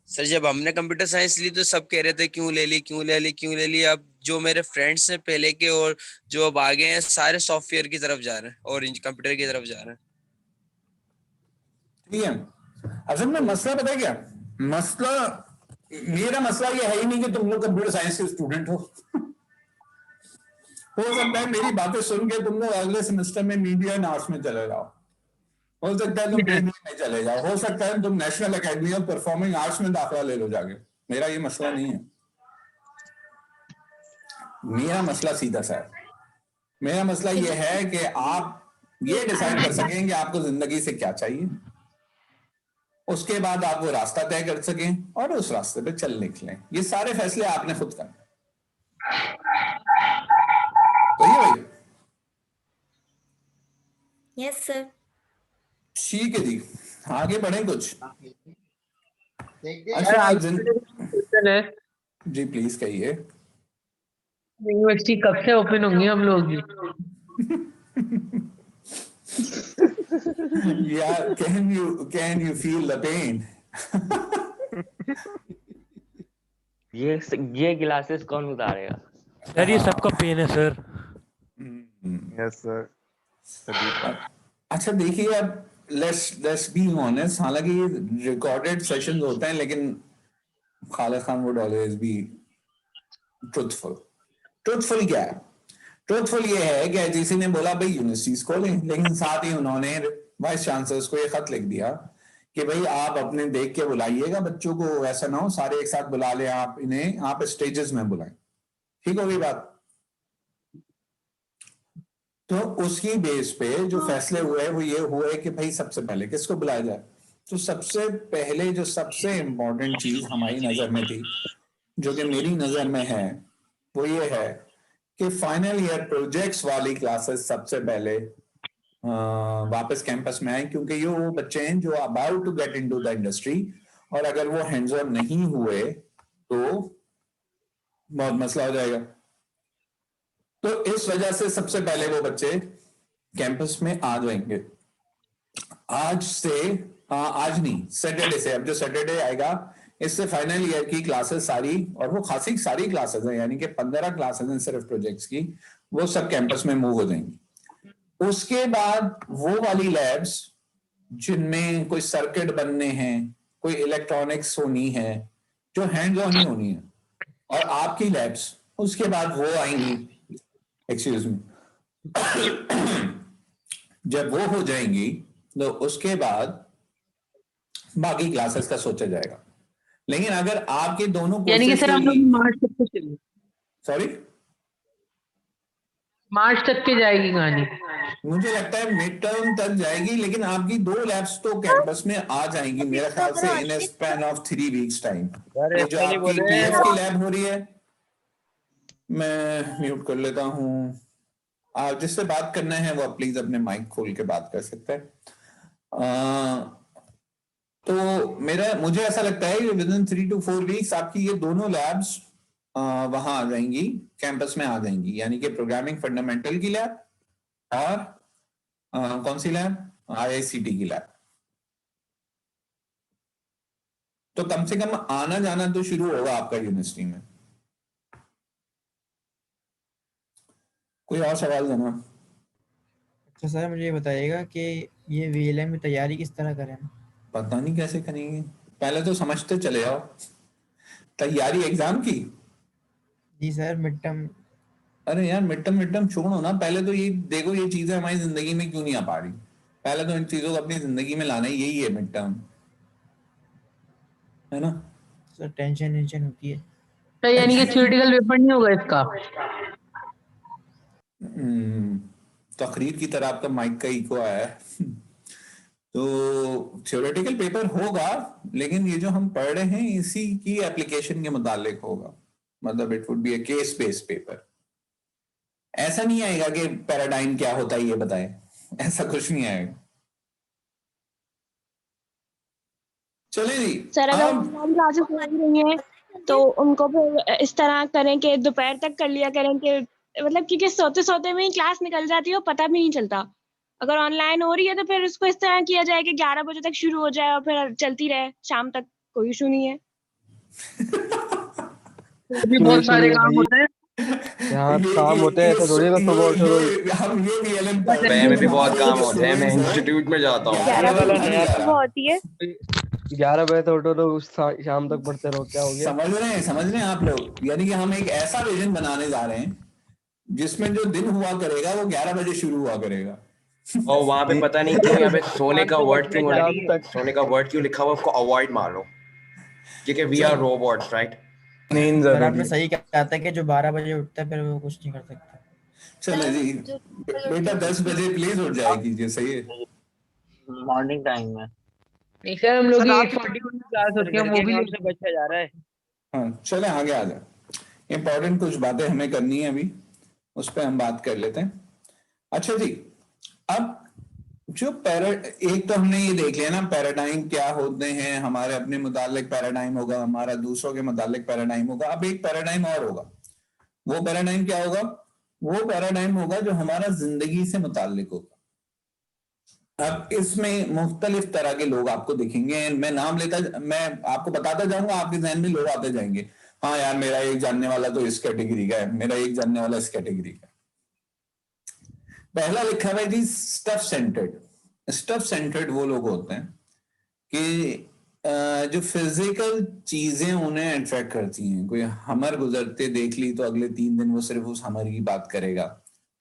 सर जब हमने कंप्यूटर साइंस ली तो सब कह रहे थे क्यों ले ली, क्यों ले ली, क्यों ले ली। अब जो मेरे फ्रेंड्स हैं पहले के और जो अब आगे हैं सारे सॉफ्टवेयर की तरफ जा रहे हैं और कंप्यूटर की तरफ जा रहे हैं। ठीक है। असल में मसला पता है क्या, मसला मेरा मसला ये है ही नहीं कि तुम लोग कंप्यूटर साइंस के स्टूडेंट हो सकता है मेरी बातें सुन के तुम लोग अगले सेमेस्टर में मीडिया एंड आर्ट्स में चले जाओ, हो सकता है तुम ट्रेनिंग में चले जाओ, हो सकता है तुम national academy of performing arts में दाखिला ले लो जाके। मेरा ये मसला नहीं है। मेरा मसला सीधा सा है। मेरा मसला ये है कि आप ये डिसाइड कर सकें कि आपको जिंदगी से क्या चाहिए, उसके बाद आप वो रास्ता तय कर सकें और उस रास्ते पे चल निकलें। ये सारे फैसले आपने खुद करने। तो ये भाई यस सर। ठीक है जी, आगे बढ़े कुछ। अच्छा क्वेश्चन है जी प्लीज कहिए। यूनिवर्सिटी कब से ओपन होंगी हम लोग की? यार can you feel the pain? ये ग्लासेस कौन उतारेगा? सर ये सबका पेन है सर। Yes sir. अच्छा देखिए, अब लेट्स बी ऑनेस्ट, हालांकि ये रिकॉर्डेड सेशंस होते हैं लेकिन Khalid Khan would always be truthful. Truthful क्या है? ट्रूथफुल ये है कि जिसी ने बोला भाई यूनिवर्सिटीज खोलें, लेकिन साथ ही उन्होंने वाइस चांसलर्स को ये खत लिख दिया कि भाई आप अपने देख के बुलाइएगा बच्चों को, ऐसा ना हो सारे एक साथ बुला ले, आप इन्हें आप स्टेजेस में बुलाएं। ठीक होगी बात? तो उसकी बेस पे जो फैसले हुए वो ये हुए कि भाई सबसे पहले किसको बुलाया जाए। तो सबसे पहले जो सबसे इम्पोर्टेंट चीज हमारी नजर में थी, जो कि मेरी नजर में है, वो ये है कि फाइनल ईयर प्रोजेक्ट्स वाली क्लासेस सबसे पहले वापस कैंपस में आए, क्योंकि ये वो बच्चे हैं जो about to get into the industry, और अगर वो हैंड्स ऑन नहीं हुए तो बहुत मसला हो जाएगा। तो इस वजह से सबसे पहले वो बच्चे कैंपस में आ जाएंगे। आज से आज नहीं, सैटरडे से, अब जो सैटरडे आएगा इससे फाइनल ईयर की क्लासेस सारी, और वो खासी सारी क्लासेस हैं, यानी कि 15 क्लासेस हैं सिर्फ प्रोजेक्ट्स की, वो सब कैंपस में मूव हो जाएंगी। उसके बाद वो वाली लैब्स जिनमें कोई सर्किट बनने हैं, कोई इलेक्ट्रॉनिक्स होनी है, जो हैंड्स ऑन ही होनी है, और आपकी लैब्स, उसके बाद वो आएंगी। Excuse me. जब वो हो जाएंगी तो उसके बाद बाकी क्लासेस का सोचा जाएगा। लेकिन अगर आपके दोनों यानी कि सर हम लोग मार्च तक के चलेंगे। सॉरी, मार्च तक के जाएगी कहानी। मुझे लगता है मिड टर्म तक जाएगी, लेकिन आपकी 2 लैब्स तो कैंपस में आ जाएंगी मेरे ख्याल से इन स्पैन ऑफ 3 वीक्स टाइम। जो आपकी पीएफ की लैब हो रही है, मैं म्यूट कर लेता हूँ। आप जिससे बात करना है वो प्लीज अपने माइक खोल के बात कर सकते हैं। तो मुझे ऐसा लगता है कि विद इन 3 to 4 वीक्स आपकी ये दोनों लैब्स वहां आ जाएंगी, कैंपस में आ जाएंगी, यानी कि प्रोग्रामिंग फंडामेंटल की लैब और कौन सी लैब, IICT की लैब। तो कम से कम आना जाना तो शुरू होगा आपका यूनिवर्सिटी में। कोई और सवाल देना? अच्छा सर, मुझे ये बताइएगा कि ये VLM की तैयारी किस तरह करें? पता नहीं कैसे करेंगे, पहले तो समझते चले जाओ। तैयारी एग्जाम की? जी सर, मिड टर्म। अरे यार मिड टर्म छोड़ो ना, पहले तो ये देखो ये चीजें हमारी जिंदगी में क्यों नहीं आ पा रही। पहले तो इन चीजों को अपनी जिंदगी में लाना यही है मिड टर्म, है ना। सर टेंशन होती है। तो यानी कि थ्योरेटिकल पेपर नहीं होगा इसका? तकरीर की तरह आपका माइक का इको आया है। तो थ्योरेटिकल पेपर होगा, लेकिन ये जो हम पढ़ रहे हैं इसी की एप्लीकेशन के मुतालिक होगा। मतलब it would be a case based paper. ऐसा नहीं आएगा कि पैराडाइम क्या होता है ये बताएं, ऐसा कुछ नहीं आएगा। चले जी। सर अगर ऑनलाइन क्लासेस हो रही हैं तो उनको फिर इस तरह करें कि दोपहर तक कर लिया करें कि मतलब क्योंकि सोते सोते में ही क्लास निकल जाती है और पता भी नहीं चलता। अगर ऑनलाइन हो रही है तो फिर उसको इस तरह किया जाए कि 11 बजे तक शुरू हो जाए और फिर चलती रहे शाम तक, कोई इशू नहीं है। भी बहुत सारे काम होते हैं। यहाँ काम होते हैं, ऐसा थोड़ी है सुबह उठो तो हम ये VLM में भी बहुत काम होते हैं, मैं इंस्टीट्यूट में जाता हूँ। 11 बजे सुबह होती है, 11 बजे तो उठो तो शाम तक पढ़ते रहो, क्या हो गया? समझ रहे हैं आप लोग, यानी कि हम एक ऐसा विजन बनाने जा रहे हैं जिसमें जो दिन हुआ करेगा वो 11 बजे शुरू हुआ करेगा। और वहां पे पता नहीं क्यों यहाँ पे सोने का वर्ड क्यों लिखा हुआ, उसको अवॉइड मारो क्योंकि वी आर रोबोट्स, राइट? नींद सर जरूरी आपने सही कहा था कि जो 12 बजे उठता है फिर वो कुछ नहीं कर सकता। चलो जी बेटा 10 बजे प्लीज उठ जाए कीजिए, सही है। मॉर्निंग टाइम में नहीं सर, हम लोग सर, की आप 8:40 को क्लास होती है, वो भी से बच्चा जा रहा है। हाँ चले आगे आ जाए। इंपॉर्टेंट कुछ बातें हमें करनी है अभी, उस पर हम बात कर लेते हैं। अच्छा जी, अब जो एक तो हमने ये देख लिया ना पैराडाइम क्या होते हैं, हमारे अपने मुतालिक पैराडाइम होगा, हमारा दूसरों के मुतालिक पैराडाइम होगा। अब एक पैराडाइम और होगा, वो पैराडाइम क्या होगा? वो पैराडाइम होगा जो हमारा जिंदगी से मुतालिक होगा। अब इसमें मुख्तलिफ तरह के लोग आपको दिखेंगे, मैं नाम लेता, मैं आपको बताता जाऊंगा, आपके जहन में लोग आते जाएंगे। हाँ यार मेरा एक जानने वाला तो इस कैटेगरी का है, मेरा एक जानने वाला इस कैटेगरी का। पहला लिखा हुआ है जी स्टफ सेंटर्ड। स्टफ सेंटर्ड वो लोग होते हैं कि जो फिजिकल चीजें उन्हें अट्रैक्ट करती हैं। कोई हमर गुजरते देख ली तो अगले 3 दिन वो सिर्फ उस हमर की बात करेगा,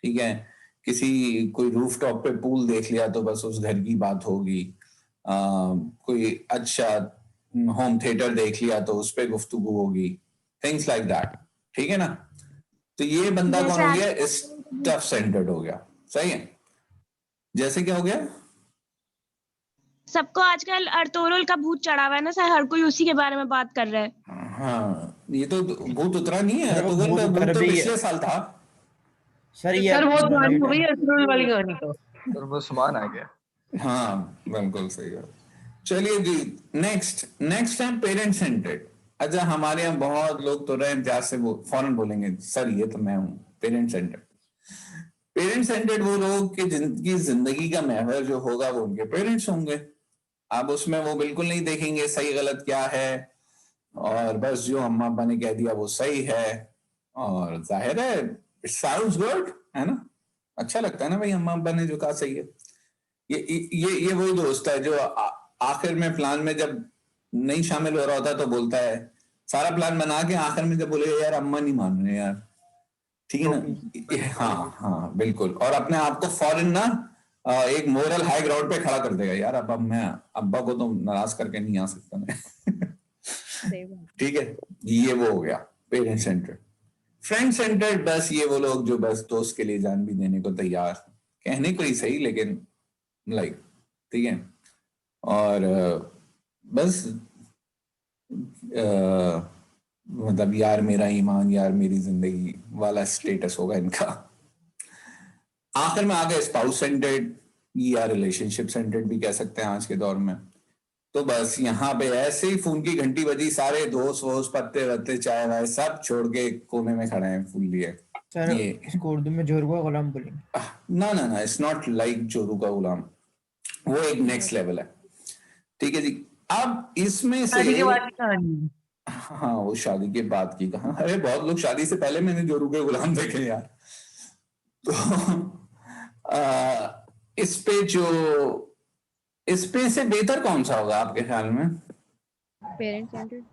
ठीक है। कोई रूफटॉप पे पूल देख लिया तो बस उस घर की बात होगी। कोई अच्छा होम थिएटर देख लिया तो उस पे गुफ्तगू होगी, थिंग्स लाइक दैट, ठीक है ना। तो ये बंदा कौन हो गया? स्टफ सेंटर्ड हो गया, सही है। जैसे क्या हो गया? सबको आजकल अर्तुगरुल का भूत चढ़ा हुआ है ना सर, हर कोई उसी के बारे में बात कर रहा है। हाँ ये तो भूत उतरा नहीं है, वो अर्तुगरुल का भूत भूत उतर तो भी पिछले साल था। सर ये सर बहुत पुरानी हो गई है अर्तुगरुल वाली कहानी तो। सर वो सुमान आ गया। हाँ बिल्कुल सही है। चलिए जी, नेक्स्ट है पेरेंट सेंटर्ड। अच्छा हमारे यहाँ बहुत लोग तो रहे इम्तियाज से वो फौरन बोलेंगे सर ये तो मैं हूँ पेरेंट सेंटर्ड। पेरेंट सेंटर्ड वो लोग कि जिनकी जिंदगी का महवर जो होगा वो उनके पेरेंट्स होंगे। अब उसमें वो बिल्कुल नहीं देखेंगे सही गलत क्या है, और बस जो अम्मा अब्बा ने कह दिया वो सही है। और जाहिर है इट साउंड्स गुड, है ना, अच्छा लगता है ना भाई, अम्मा अब्बा ने जो कहा सही है। ये वही दोस्त है जो आखिर में प्लान में जब नहीं शामिल हो रहा होता तो बोलता है, सारा प्लान बना के आखिर में जब बोले यार अम्मा नहीं मान रहे यार, ठीक है ना। हाँ बिल्कुल, और अपने आप को फौरन ना एक मोरल हाई ग्राउंड पे खड़ा कर देगा, यार अब मैं अब्बा को तो नाराज करके नहीं आ सकता मैं। ठीक है, ये वो हो गया पेरेंट सेंटर्ड। फ्रेंड सेंटर्ड बस ये वो लोग जो बस दोस्त के लिए जान भी देने को तैयार, कहने को ही सही लेकिन लाइक, ठीक है। और बस मतलब यार मेरा ईमान यार मेरी जिंदगी वाला स्टेटस होगा इनका। आखिर में आ गए स्पाउस सेंटर्ड या रिलेशनशिप सेंटर्ड भी कह सकते हैं आज के दौर में। तो बस यहाँ पे ऐसे ही फोन की घंटी बजी, सारे दोस्त वोस्त पत्ते वत्ते चाय वाय सब छोड़ के कोने में खड़े हैं फूल लिए। सर इसको उर्दू में जोरू का गुलाम बोलेंगे। ना ना ना, इट्स नॉट लाइक जोरू का गुलाम, वो एक नेक्स्ट लेवल है। ठीक है जी। अब इसमें से शादी के बाद की कहानी। हाँ वो शादी के बाद की कहा। अरे बहुत लोग शादी से पहले मैंने जोरू के गुलाम देखे यार। तो इस पे से बेहतर कौन सा होगा आपके ख्याल में? Parent centred.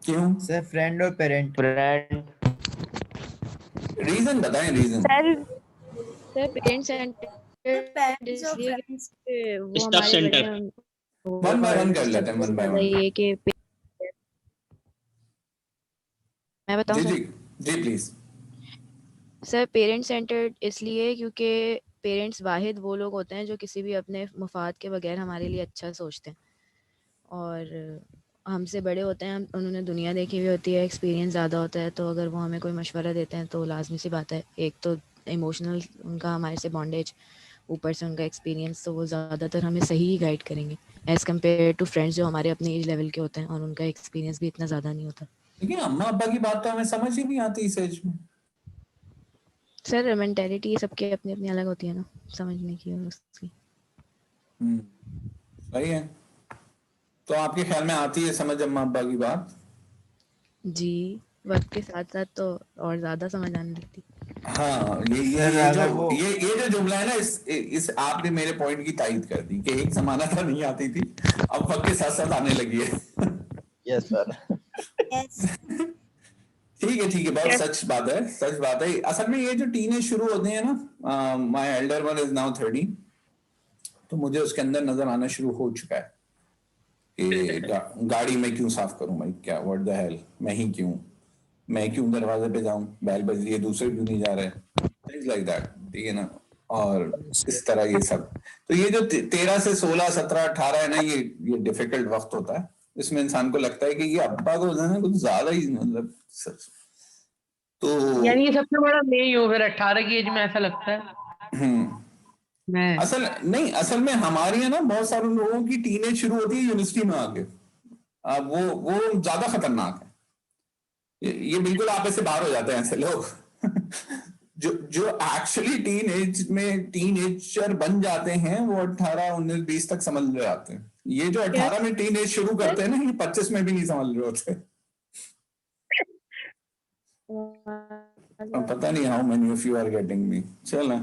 क्यों सर फ्रेंड और पेरेंट। रीजन बताएं, रीजन। सर पेरेंट सेंटर्ड इसलिए कि वो हमारे बड़े हैं, वन बाय वन कर लेते हैं, वन बाय वन। ये कि मैं बताऊं जी सर? जी जी प्लीज। सर पेरेंट सेंटर्ड इसलिए क्योंकि पेरेंट्स वाहिद वो लोग होते हैं जो किसी भी अपने मफाद के बगैर हमारे लिए अच्छा सोचते हैं, और हमसे बड़े होते हैं, उन्होंने दुनिया देखी हुई होती है, एक्सपीरियंस ज़्यादा होता है, तो अगर वो हमें कोई मशवरा देते हैं तो लाजमी सी बात है, एक तो इमोशनल उनका हमारे से बॉन्डेज, ऊपर से उनका एक्सपीरियंस, तो वो ज़्यादातर हमें सही ही गाइड करेंगे एज़ कम्पेयर टू फ्रेंड्स जो हमारे अपने एज लेवल के होते हैं और उनका एक्सपीरियंस भी इतना ज़्यादा नहीं होता। लेकिन अम्मा अब्बा की बात तो हमें समझ ही नहीं आती इस एज में। सर मेंटेलिटी सबके अपनी अपनी अलग होती है ना, समझने की और उसकी। सही है। तो आपके ख्याल में आती है समझ अम्मा अब्बा की बात? जी, वक्त के साथ साथ तो और ज़्यादा समझ आने लगती। हाँ ये जो जुमला है ना, इस आपने मेरे पॉइंट की तायीद कर दी कि एक जमाना था नहीं आती थी, अब वक्त के साथ साथ आने लगी है। Yes sir. ठीक है, बहुत सच बात है, सच बात है। असल में ये जो टीनेज शुरू होते हैं ना, my Elder one is now 30, तो मुझे उसके अंदर नजर आना शुरू हो चुका है कि गाड़ी में क्यों साफ करूं भाई, क्या व्हाट द हेल, मैं क्यों दरवाजे पे जाऊं, बैल बज रही है, दूसरे क्यों नहीं जा रहे, थिंग्स लाइक दैट। ठीक है ना। और इस तरह ये सब, तो ये जो 13 से 16, 17, 18 है ना, ये डिफिकल्ट वक्त होता है। इसमें इंसान को लगता है कि ये अब्बा को जो है ना कुछ ज्यादा ही मतलब तो यानी ये सबसे बड़ा मैं ही हूँ फिर 18 की एज में, ऐसा लगता है। असल में हमारे यहाँ ना बहुत सारे लोगों की टीनेज शुरू होती है यूनिवर्सिटी में आके। अब वो ज्यादा खतरनाक है। ये बिल्कुल आप ऐसे बाहर हो जाते हैं ऐसे लोग जो एक्चुअली टीनेजर बन जाते हैं, वो 18, 19, 20 तक समझ रहे आते हैं। ये जो 18 में टीनेज शुरू करते हैं ना, ये 25 में भी नहीं समझ रहे होते। पता नहीं how many of you are getting me. चल,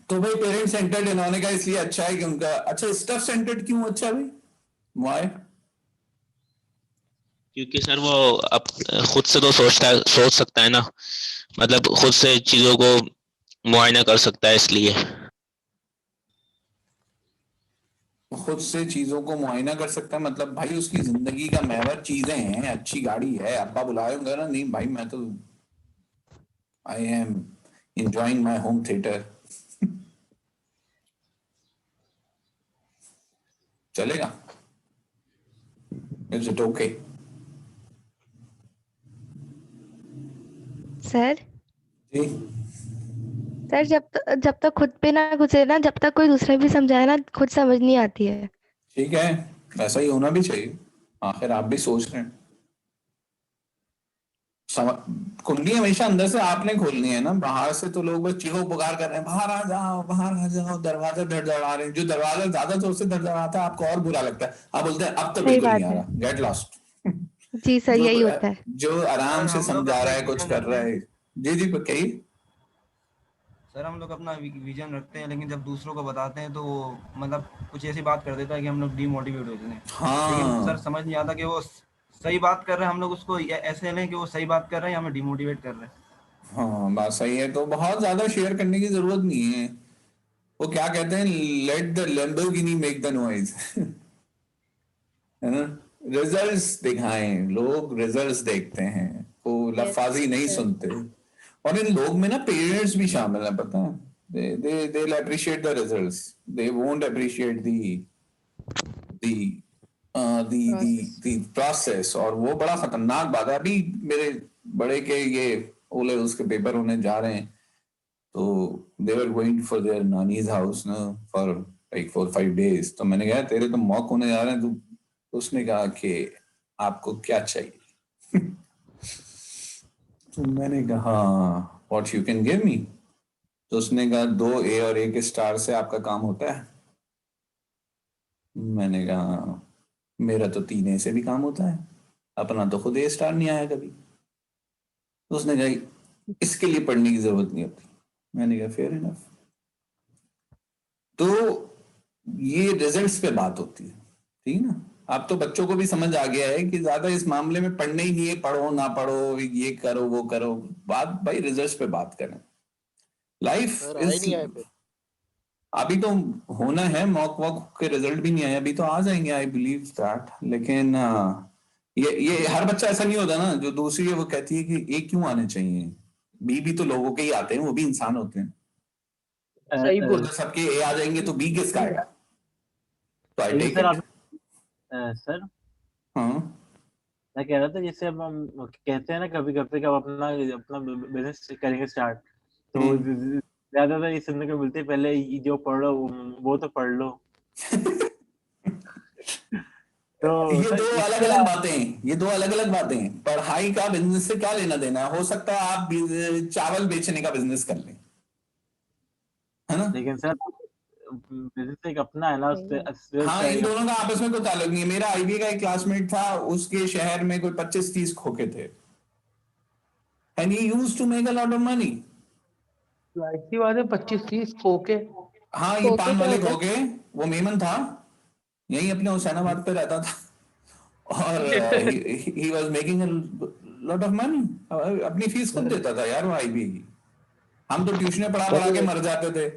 तो भाई पेरेंट सेंटर्ड इन्होंने कहा इसलिए अच्छा है कि उनका अच्छा। स्टफ सेंटर्ड क्यों अच्छा भाई? व्हाई? क्योंकि सर वो अब खुद से तो सोच सकता है ना, मतलब खुद से चीजों को मुआयना कर सकता है, इसलिए। खुद से चीजों को मुआयना कर सकता है मतलब भाई उसकी जिंदगी का महवर चीजें हैं, अच्छी गाड़ी है, अब्बा बुलाएंगे ना, नहीं भाई मैं तो I am enjoying my home theatre, चलेगा? Is it okay? सर जी सर, जब तक खुद पे ना गुजरे ना, जब तक कोई दूसरा भी समझाए ना, खुद समझ नहीं आती है। ठीक है, ऐसा ही होना भी चाहिए। आखिर आप भी सोच रहे हैं, कुंडली हमेशा अंदर से आपने खोलनी है ना, बाहर से तो लोग बस चीखो पुकार कर रहे हैं, बाहर आ जाओ, दरवाजा धड़धड़ा रहे हैं। जो दरवाजा ज्यादा जोर से धड़धड़ाता है आपको और बुरा लगता है, आप बोलते हैं अब तो बिल्कुल नहीं आ रहा, गेट लॉस्ट। जी सर, यही होता है। जो आराम से समझा रहा है, कुछ कर रहा है। जी कहिए सर। हम लोग अपना विजन रखते हैं, लेकिन जब दूसरों को बताते हैं तो मतलब कुछ ऐसी बात कर देता है कि हम लोग डिमोटिवेट हो जाते हैं। लेकिन सर समझ नहीं आता कि वो सही बात कर रहे हैं, हम लोग उसको ऐसे लें कि वो सही बात कर रहे हैं या हमें डिमोटिवेट कर रहे हैं। हाँ बात सही है। तो बहुत ज्यादा शेयर करने की जरूरत नहीं है। वो क्या कहते हैं, let the Lamborghini make the noise, है ना। रिजल्ट्स दिखाएं, लोग रिजल्ट्स देखते हैं, वो लफाजी नहीं सुनते। और इन लोग में ना पेरेंट्स भी शामिल है, पता है। they'll appreciate the results, they won't appreciate the the process, और वो बड़ा खतरनाक बात है। अभी मेरे बड़े के ये ओ लेवल्स के पेपर होने जा रहे हैं, तो they were going for their नानीज हाउस ना फॉर लाइक 4-5 days। तो मैंने कहा तेरे तो मॉक होने जा रहे हैं, तो उसने कहा कि आपको क्या चाहिए? तो मैंने कहा what you can give me. तो उसने कहा 2 A और 1 स्टार से आपका काम होता है? मैंने कहा मेरा तो 3 A से भी काम होता है, अपना तो खुद A स्टार नहीं आया कभी। तो उसने कहा इसके लिए पढ़ने की जरूरत नहीं होती। मैंने कहा फेयर इनफ। तो ये रिजल्ट्स पे बात होती है, ठीक है ना। अब तो बच्चों को भी समझ आ गया है कि ज्यादा इस मामले में पढ़ना ही नहीं है, पढ़ो ना पढ़ो, ये करो वो करो, बात भाई रिजल्ट्स पे बात करें। लाइफ अभी तो होना है, मॉक वॉक के रिजल्ट भी नहीं आए, अभी तो आ जाएंगे आई बिलीव दैट। लेकिन ये हर बच्चा ऐसा नहीं होता ना। जो दूसरी है वो कहती है कि ए क्यों आने चाहिए, बी भी तो लोगों के ही आते हैं, वो भी इंसान होते हैं। सही बोल सबके ए आ जाएंगे तो बी किसका आएगा? तो आई टेक सर सर हाँ मैं कह रहा था जैसे अब हम कहते हैं ना कभी कभी कि आप अपना बिजनेस करेंगे स्टार्ट, तो ज्यादातर ये सुनने को मिलते पहले जो पढ़ लो वो तो पढ़ लो। तो ये दो अलग-अलग बातें, ये दो अलग-अलग बातें। पढ़ाई का बिजनेस से क्या लेना देना है? हो सकता है आप चावल बेचने का बिजनेस कर लें, है ना? लेकिन सर बिजनेस एक अपना है ना, उससे हाँ, इन दोनों का आपस में कोई ताल्लुक नहीं है। मेरा आईबी का एक क्लासमेट था, उसके शहर में कोई 25-30 खोखे थे, and he used to make a lot of money. ऐसी बात है 25-30 खोके। हाँ, ये पान वाले खोखे, वो मेमन था, यही अपने हुसैनाबाद पे रहता था, और he was making a lot of money। अपनी फीस खुद देता था यार वो आईबी की। हम तो ट्यूशन पढ़ा के मर जाते थे।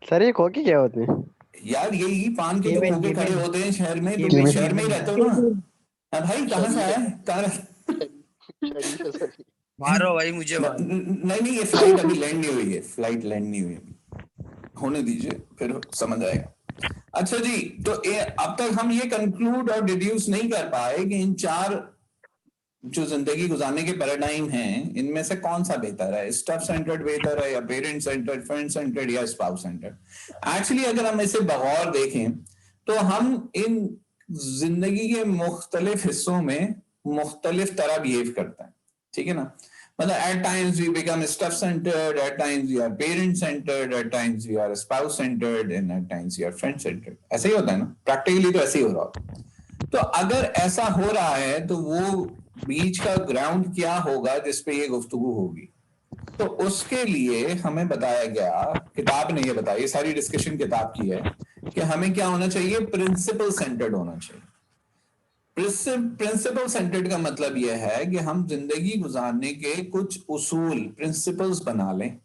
सर ये खोके क्या होते हैं? यार यही पान के जो खोखे खड़े होते हैं शहर में, तुम भी शहर में ही रहते हो ना भाई? कहाँ से आए? मारो भाई मुझे मारो। नहीं, ये फ्लाइट अभी लैंड नहीं हुई है, फ्लाइट लैंड नहीं हुई अभी, होने दीजिए फिर समझ आएगा। अच्छा जी, तो अब तक हम ये कंक्लूड और डिड्यूस नहीं कर पाए कि इन 4 जो जिंदगी गुजारने के पैराडाइम हैं, इनमें से कौन सा बेहतर है? स्टाफ सेंटर्ड बेहतर है, या पेरेंट सेंटर्ड, फ्रेंड सेंटर्ड, या स्पाउस सेंटर्ड? एक्चुअली अगर हम इसे बगौर देखें तो हम इन जिंदगी के मुख्तलिफ हिस्सों में मुख्तलिफ तरह बिहेव करते हैं, ठीक है ना। मतलब at times we become staff centered, at times we are parent centered, at times we are spouse centered, and at times we are friend centered। ऐसे ही होता है ना, प्रैक्टिकली तो ऐसे ही हो रहा होता। तो अगर ऐसा हो रहा है तो वो बीच का ग्राउंड क्या होगा जिसपे ये गुफ्तगू होगी? तो उसके लिए हमें बताया गया, किताब ने ये बताया, ये सारी डिस्कशन किताब की है, कि हमें क्या होना चाहिए? प्रिंसिपल सेंटर्ड होना चाहिए। प्रिंसिपल सेंटर्ड का मतलब यह है कि हम जिंदगी गुजारने के कुछ उसूल, प्रिंसिपल्स बना लें।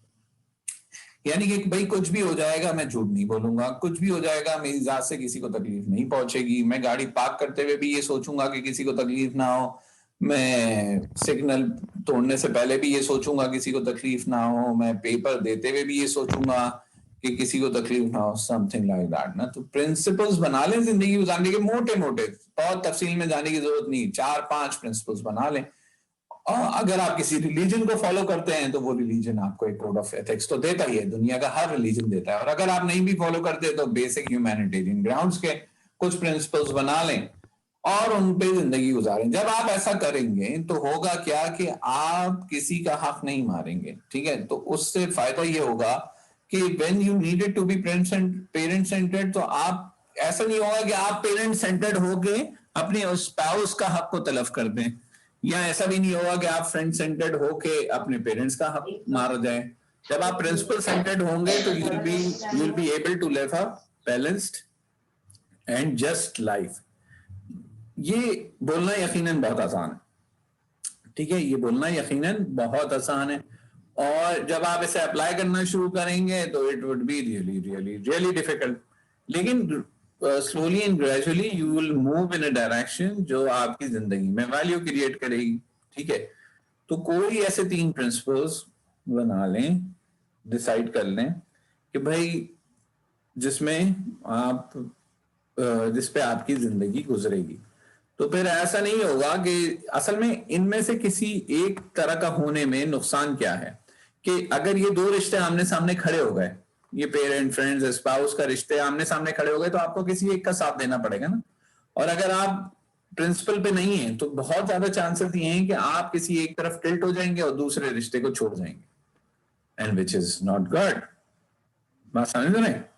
यानी कि भाई कुछ भी हो जाएगा मैं झूठ नहीं बोलूंगा, कुछ भी हो जाएगा मेरी जात से किसी को तकलीफ नहीं पहुंचेगी, मैं गाड़ी पार्क करते हुए भी ये सोचूंगा कि किसी को तकलीफ ना हो, मैं सिग्नल तोड़ने से पहले भी ये सोचूंगा किसी को तकलीफ ना हो, मैं पेपर देते हुए भी ये सोचूंगा कि किसी को तकलीफ ना हो, समथिंग लाइक दैट ना। तो प्रिंसिपल्स बना लें जिंदगी गुजारने के, मोटे मोटे, बहुत तफसील में जाने की जरूरत नहीं, 4-5 प्रिंसिपल्स बना लें। और अगर आप किसी रिलीजन को फॉलो करते हैं तो वो रिलीजन आपको एक कोड ऑफ एथिक्स तो देता ही है, दुनिया का हर रिलीजन देता है। और अगर आप नहीं भी फॉलो करते तो बेसिक ह्यूमैनिटेरियन ग्राउंड्स के कुछ प्रिंसिपल्स बना लें और उन पे जिंदगी गुजारें। जब आप ऐसा करेंगे तो होगा क्या कि आप किसी का हक नहीं मारेंगे, ठीक है। तो उससे फायदा ये होगा कि when you needed to be parent centered, तो आप ऐसा नहीं होगा कि आप पेरेंट सेंटर्ड होके अपने स्पाउस का हक को तलफ कर दें, या ऐसा भी नहीं होगा कि आप फ्रेंड सेंटर्ड होके अपने पेरेंट्स का हक मार जाए। जब आप प्रिंसिपल सेंटर्ड होंगे तो you'll be able to live a balanced and just life। ये बोलना यकीनन बहुत आसान है, ठीक है, ये बोलना यकीनन बहुत आसान है, और जब आप इसे अप्लाई करना शुरू करेंगे तो it would be really difficult. लेकिन slowly and gradually you will move in a direction जो आपकी जिंदगी में वैल्यू क्रिएट करेगी, ठीक है। तो कोई ऐसे 3 प्रिंसिपल्स बना लें, डिसाइड कर लें कि भाई जिसमें आप जिस पे आपकी जिंदगी गुजरेगी। तो फिर ऐसा नहीं होगा कि असल में इनमें से किसी एक तरह का होने में नुकसान क्या है कि अगर ये दो रिश्ते आमने सामने खड़े हो गए, ये पेरेंट फ्रेंड्स स्पाउस का रिश्ते आमने सामने खड़े हो गए, तो आपको किसी एक का साथ देना पड़ेगा ना। और अगर आप प्रिंसिपल पे नहीं है तो बहुत ज्यादा चांसेस ये हैं कि आप किसी एक तरफ टिल्ट हो जाएंगे और दूसरे रिश्ते को छोड़ जाएंगे, and which is not good. बात समझ रहे हैं?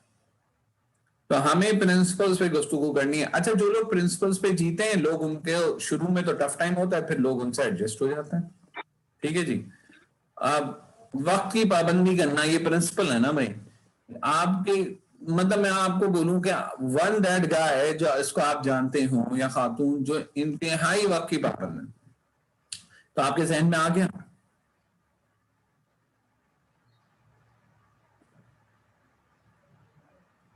तो हमें प्रिंसिपल्स पे गुफ्तगू करनी है। अच्छा, जो लोग प्रिंसिपल्स पे जीते हैं, लोग उनके शुरू में तो टफ टाइम होता है, फिर लोग उनसे एडजस्ट हो जाते हैं। ठीक है जी। अब वक्त की पाबंदी करना ये प्रिंसिपल है ना भाई। आपके मतलब मैं आपको बोलूं कि वन दैट गाय है जो इसको आप जानते हो या खातून जो इंतहाई वक्त की पाबंद है, तो आपके जहन में आ गया?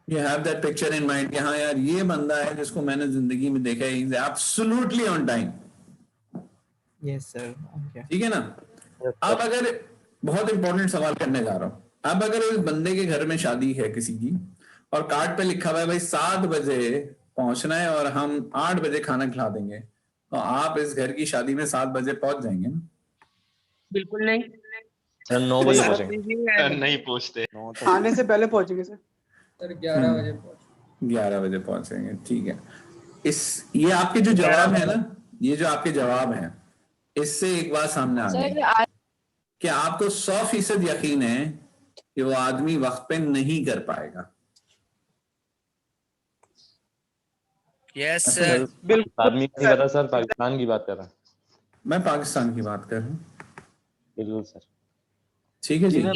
You have that picture in mind कि हाँ यार ये बंदा है जिसको मैंने जिंदगी में देखा है, he is absolutely on time. Yes sir. ठीक है ना? अब अगर बहुत इंपॉर्टेंट सवाल करने जा रहा हूँ, अब अगर इस बंदे के घर में शादी है किसी की और कार्ड पे लिखा हुआ है भाई 7 बजे पहुंचना है और हम 8 बजे खाना खिला देंगे, तो आप इस घर की शादी में 7 बजे पहुंच जाएंगे ना? बिल्कुल नहीं। सर 9 बजे पहुंचेंगे। नहीं पहुंचते, आने से पहले पहुंचेंगे सर। 11 बजे 11 बजे पहुंचेंगे। ठीक है। ये आपके जो जवाब है ना, ये जो आपके जवाब हैं, इससे एक बात सामने आ गई कि आपको 100% यकीन है कि वो आदमी वक्त पे नहीं कर पाएगा। Yes sir. बिल्कुल आदमी की नहीं कर रहा सर, पाकिस्तान की बात कर रहा हूँ। मैं पाकिस्तान की बात कर रहा हूँ। बिल्कुल सर। ठीक है जी। आप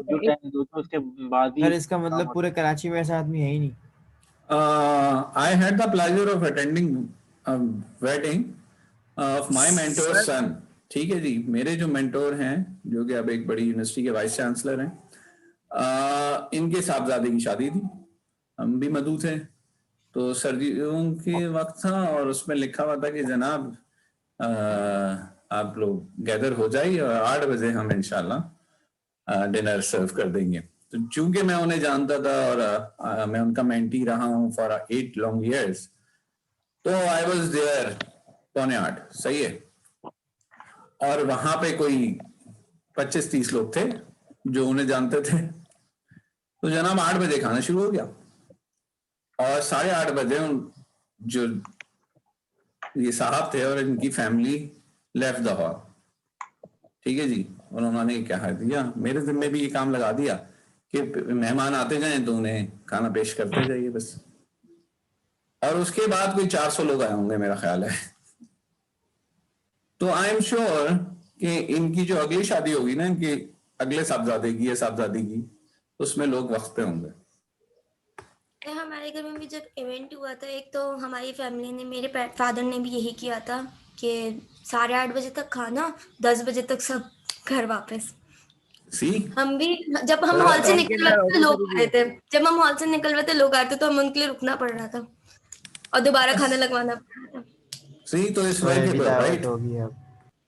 जो टाइम दो तो उसके बाद ही सर इसका मतलब पूरे कराची में ऐसा आदमी है ही नहीं। I had the pleasure of attending wedding of my mentor's son. ठीक है जी। मेरे जो मेंटोर हैं जो कि अब एक बड़ी यूनिवर्सिटी के वाइस चांसलर हैं, इनके साहबजादे की शादी थी, हम भी मधु थे, तो सर्दियों के वक्त था और उसमें लिखा हुआ था कि जनाब आप लोग गैदर हो जाइए और 8 बजे हम इंशाल्लाह डिनर सर्व कर देंगे। तो चूंकि मैं उन्हें जानता था और मैं उनका मेंटी रहा हूँ फॉर 8 लॉन्ग ईयर्स, तो आई वाज देयर 7:45। सही है। और वहां पे कोई 25-30 लोग थे जो उन्हें जानते थे। तो जनाब 8 बजे खाना शुरू हो गया और 8:30 बजे जो ये साहब थे और इनकी फैमिली लेफ्ट द हॉल। ठीक है जी। और उन्होंने क्या दिया, मेरे जिम्मे भी ये काम लगा दिया कि मेहमान आते जाएं तो उन्हें खाना पेश करते जाइए बस। और उसके बाद कोई 400 लोग आए होंगे मेरा ख्याल है। तो आई एम श्योर कि इनकी जो अगली शादी होगी ना, इनकी अगले साहबजादे की या साहबजादी की, उसमें लोग वक्त पे होंगे। हमारे घर में भी जब इवेंट हुआ था एक, तो हमारी फैमिली ने, मेरे फादर ने भी यही किया था कि 8:30 बजे तक खाना, 10 बजे तक सब घर वापस। हम भी जब हम हॉल से निकल रहे थे लोग आ रहे थे, जब हम हॉल से निकल रहे थे लोग आते तो हम उनके लिए रुकना पड़ रहा था और दोबारा खाना लगवाना पड़ रहा था। तो इस वर्केबल, राइट?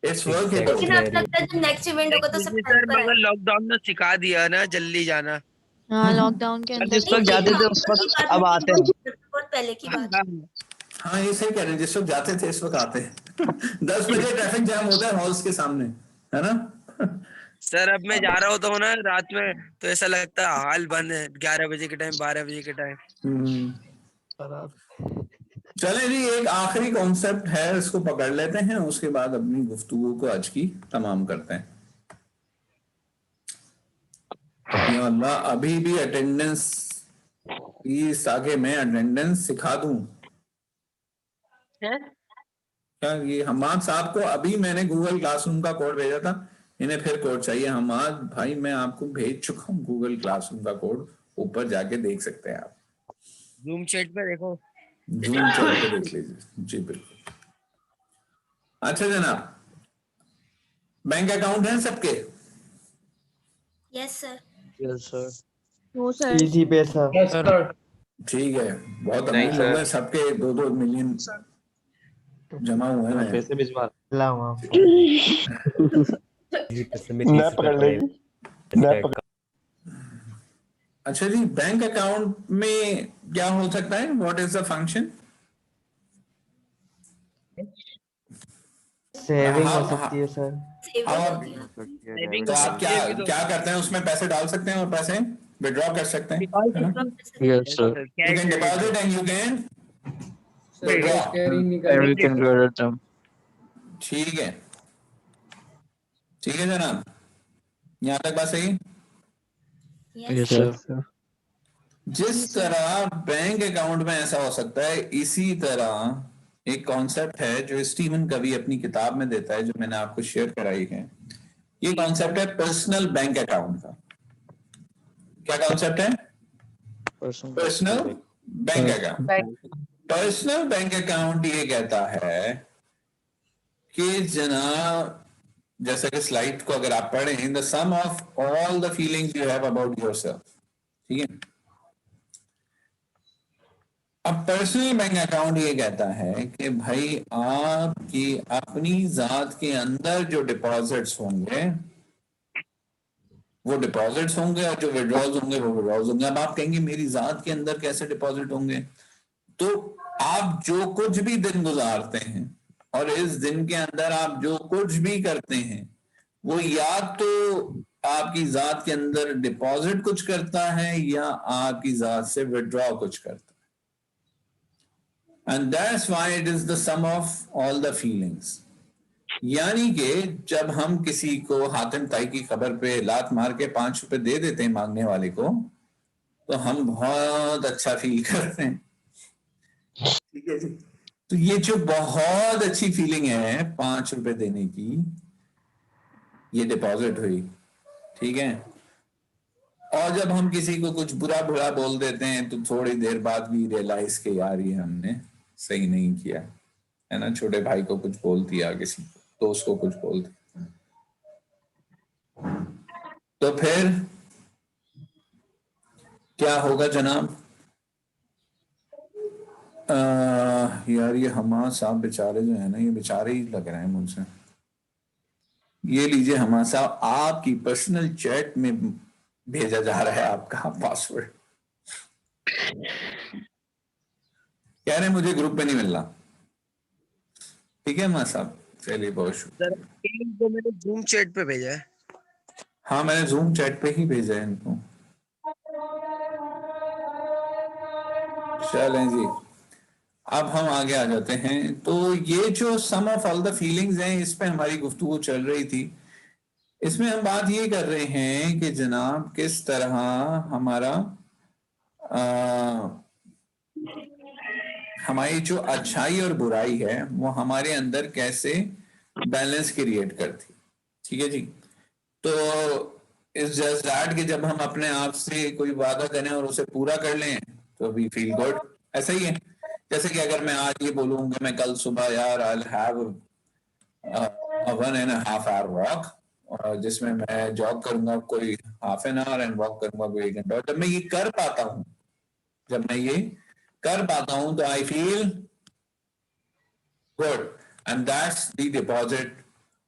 It's workable. लेकिन अब लगता है जब नेक्स्ट इवेंट होगा तो सब मगर लॉकडाउन ने सिखा दिया ना जल्दी जाना। हाँ लॉकडाउन के अंदर जिस वक्त जाते थे उस वक्त अब आते हैं। बहुत पहले की बात। हाँ ये सही कह रहे हैं, जिस वक्त जाते थे इस वक्त आते हैं। 10 बजे ट्रैफिक जाम होता है हॉल्स के सामने, है ना? सर अब मैं जा रहा होता हूँ ना रात में तो ऐसा लगता है हाल बंद है, 11 बजे के टाइम, 12 बजे के टाइम। चले जी, एक आखिरी कॉन्सेप्ट है, इसको पकड़ लेते हैं, उसके बाद अपनी गुफ्तगू को आज की तमाम करते हैं। या अल्लाह, अभी भी अटेंडेंस प्लीज, ताकि मैं अटेंडेंस सिखा दूं। क्या ये हमाद साहब को अभी मैंने गूगल क्लासरूम का कोड भेजा था, इन्हें फिर कोड चाहिए। हमाद भाई मैं आपको भेज चुका हूँ गूगल क्लासरूम का कोड, ऊपर जाके देख सकते हैं आप, जूम चैट पे देखो, जूम चैट पे देख लीजिए। जी बिल्कुल। अच्छा जनाब, बैंक अकाउंट है सबके? Yes sir. Yes sir. No sir. Easy पैसा। Yes sir. ठीक है, बहुत अमीर लोग हैं, सबके 2-2 मिलियन जमा हुए हैं। पैसे भिजवा लाऊं मैं पकड़ लेगी। अच्छा जी, बैंक अकाउंट में क्या हो सकता है? What is the function? Saving हो सकती है सर। तो आप क्या करते हैं उसमें? पैसे डाल सकते हैं और पैसे विड्रॉ कर सकते हैं, है ना? Yes sir. You can deposit and you can withdraw. ठीक है जनाब, यहाँ तक बात सही? Yes sir. जिस तरह बैंक अकाउंट में ऐसा हो सकता है, इसी तरह एक कॉन्सेप्ट है जो स्टीवन कवी अपनी किताब में देता है, जो मैंने आपको शेयर कराई है। ये कॉन्सेप्ट है पर्सनल बैंक अकाउंट का। क्या कॉन्सेप्ट है? Personal bank account. Personal bank account ये कहता है कि जनाब, जैसा कि स्लाइड को अगर आप पढ़ें, the sum of all the feelings you have about yourself, ठीक है। अब पर्सनल बैंक अकाउंट ये कहता है कि भाई आपकी अपनी जात के अंदर जो डिपॉजिट्स होंगे वो डिपॉजिट्स होंगे और जो विड्रॉल्स होंगे वो विड्रॉल्स होंगे। अब आप कहेंगे मेरी जात के अंदर कैसे डिपॉजिट होंगे? तो आप जो कुछ भी दिन गुजारते हैं और इस दिन के अंदर आप जो कुछ भी करते हैं वो या तो आपकी जात के अंदर डिपॉजिट कुछ करता है या आपकी जात से विड्रॉ कुछ करता है। And that's why it is the sum of all the feelings. यानी कि जब हम किसी को हातिम ताई की खबर पे लात मार के 5 रुपए दे देते हैं मांगने वाले को, तो हम बहुत अच्छा फील करते हैं, ठीक है जी। तो ये जो बहुत अच्छी फीलिंग है 5 रुपए देने की, ये डिपॉजिट हुई, ठीक है। और जब हम किसी को कुछ बुरा बुरा बोल देते हैं तो थोड़ी देर बाद भी रियलाइज के यार ये हमने सही नहीं किया, है ना। छोटे भाई को कुछ बोल दिया, किसी दोस्त को कुछ बोल दिया, तो फिर क्या होगा जनाब? यार ये हमारा साहब बेचारे जो है ना, ये बेचारे ही लग रहे हैं मुझसे। ये लीजिए हमारा साहब, आपकी पर्सनल चैट में भेजा जा रहा है आपका पासवर्ड। कह रहे हैं मुझे ग्रुप पे नहीं मिल रहा, ठीक है हमारा साहब। चलिए बहुत शुक्रिया। तो मैंने जूम चैट पे भेजा है। हाँ मैंने जूम चैट पे ही भेजा है इनको। चलें जी, अब हम आगे आ जाते हैं। तो ये जो सम ऑफ ऑल द फीलिंग्स हैं, इस पे हमारी गुफ्तगू चल रही थी। इसमें हम बात ये कर रहे हैं कि जनाब किस तरह हमारा हमारी जो अच्छाई और बुराई है वो हमारे अंदर कैसे बैलेंस क्रिएट करती, ठीक है जी। तो इस जस्ट दैट कि जब हम अपने आप से कोई वादा करें और उसे पूरा कर लें तो वी फील गुड। ऐसा ही है जैसे कि अगर मैं आज ये बोलूंगा मैं कल सुबह यार I have a 1.5 hour walk, जिसमें मैं जॉग करूंगा कोई half an our and walk करूंगा कोई 1 घंटा। जब मैं ये कर पाता हूँ, तो I feel good and that's the deposit.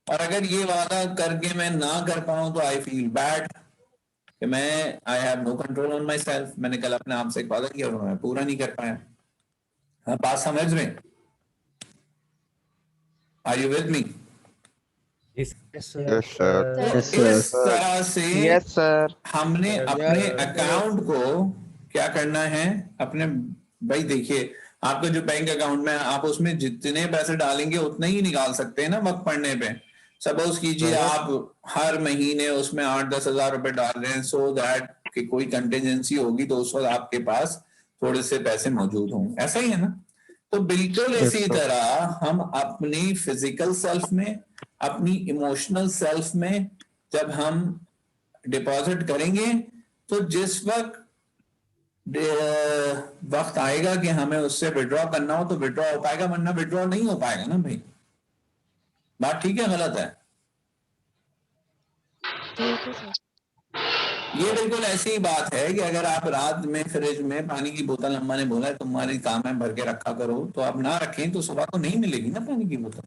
और अगर ये वादा करके मैं ना कर पाऊं तो आई फील बैड कि मैं I have no control on myself. मैंने कल अपने आप से एक वादा किया और मैं पूरा नहीं कर पाया। हाँ, बात समझ रहे? Are you with me? Yes, sir. इस तरह से हमने अपने अकाउंट को क्या करना है अपने। भाई देखिए, आपका जो बैंक अकाउंट में आप उसमें जितने पैसे डालेंगे उतने ही निकाल सकते हैं ना वक्त पड़ने पे। सपोज कीजिए आप हर महीने उसमें 8-10 हजार रुपए डाल रहे हैं सो दैट कि कोई कंटिजेंसी होगी तो उस वक्त आपके पास थोड़े से पैसे मौजूद होंगे। ऐसा ही है ना। तो बिल्कुल इसी तरह हम अपनी फिजिकल सेल्फ में, अपनी इमोशनल सेल्फ में जब हम डिपॉजिट करेंगे तो जिस वक्त आएगा कि हमें उससे विड्रॉ करना हो तो विड्रॉ हो पाएगा, वरना विड्रॉ नहीं हो पाएगा ना भाई। बात ठीक है गलत है? ये बिल्कुल ऐसी ही बात है कि अगर आप रात में फ्रिज में पानी की बोतल, अम्मा ने बोला तुम्हारी काम है भर के रखा करो, तो आप ना रखें तो सुबह तो नहीं मिलेगी ना पानी की बोतल।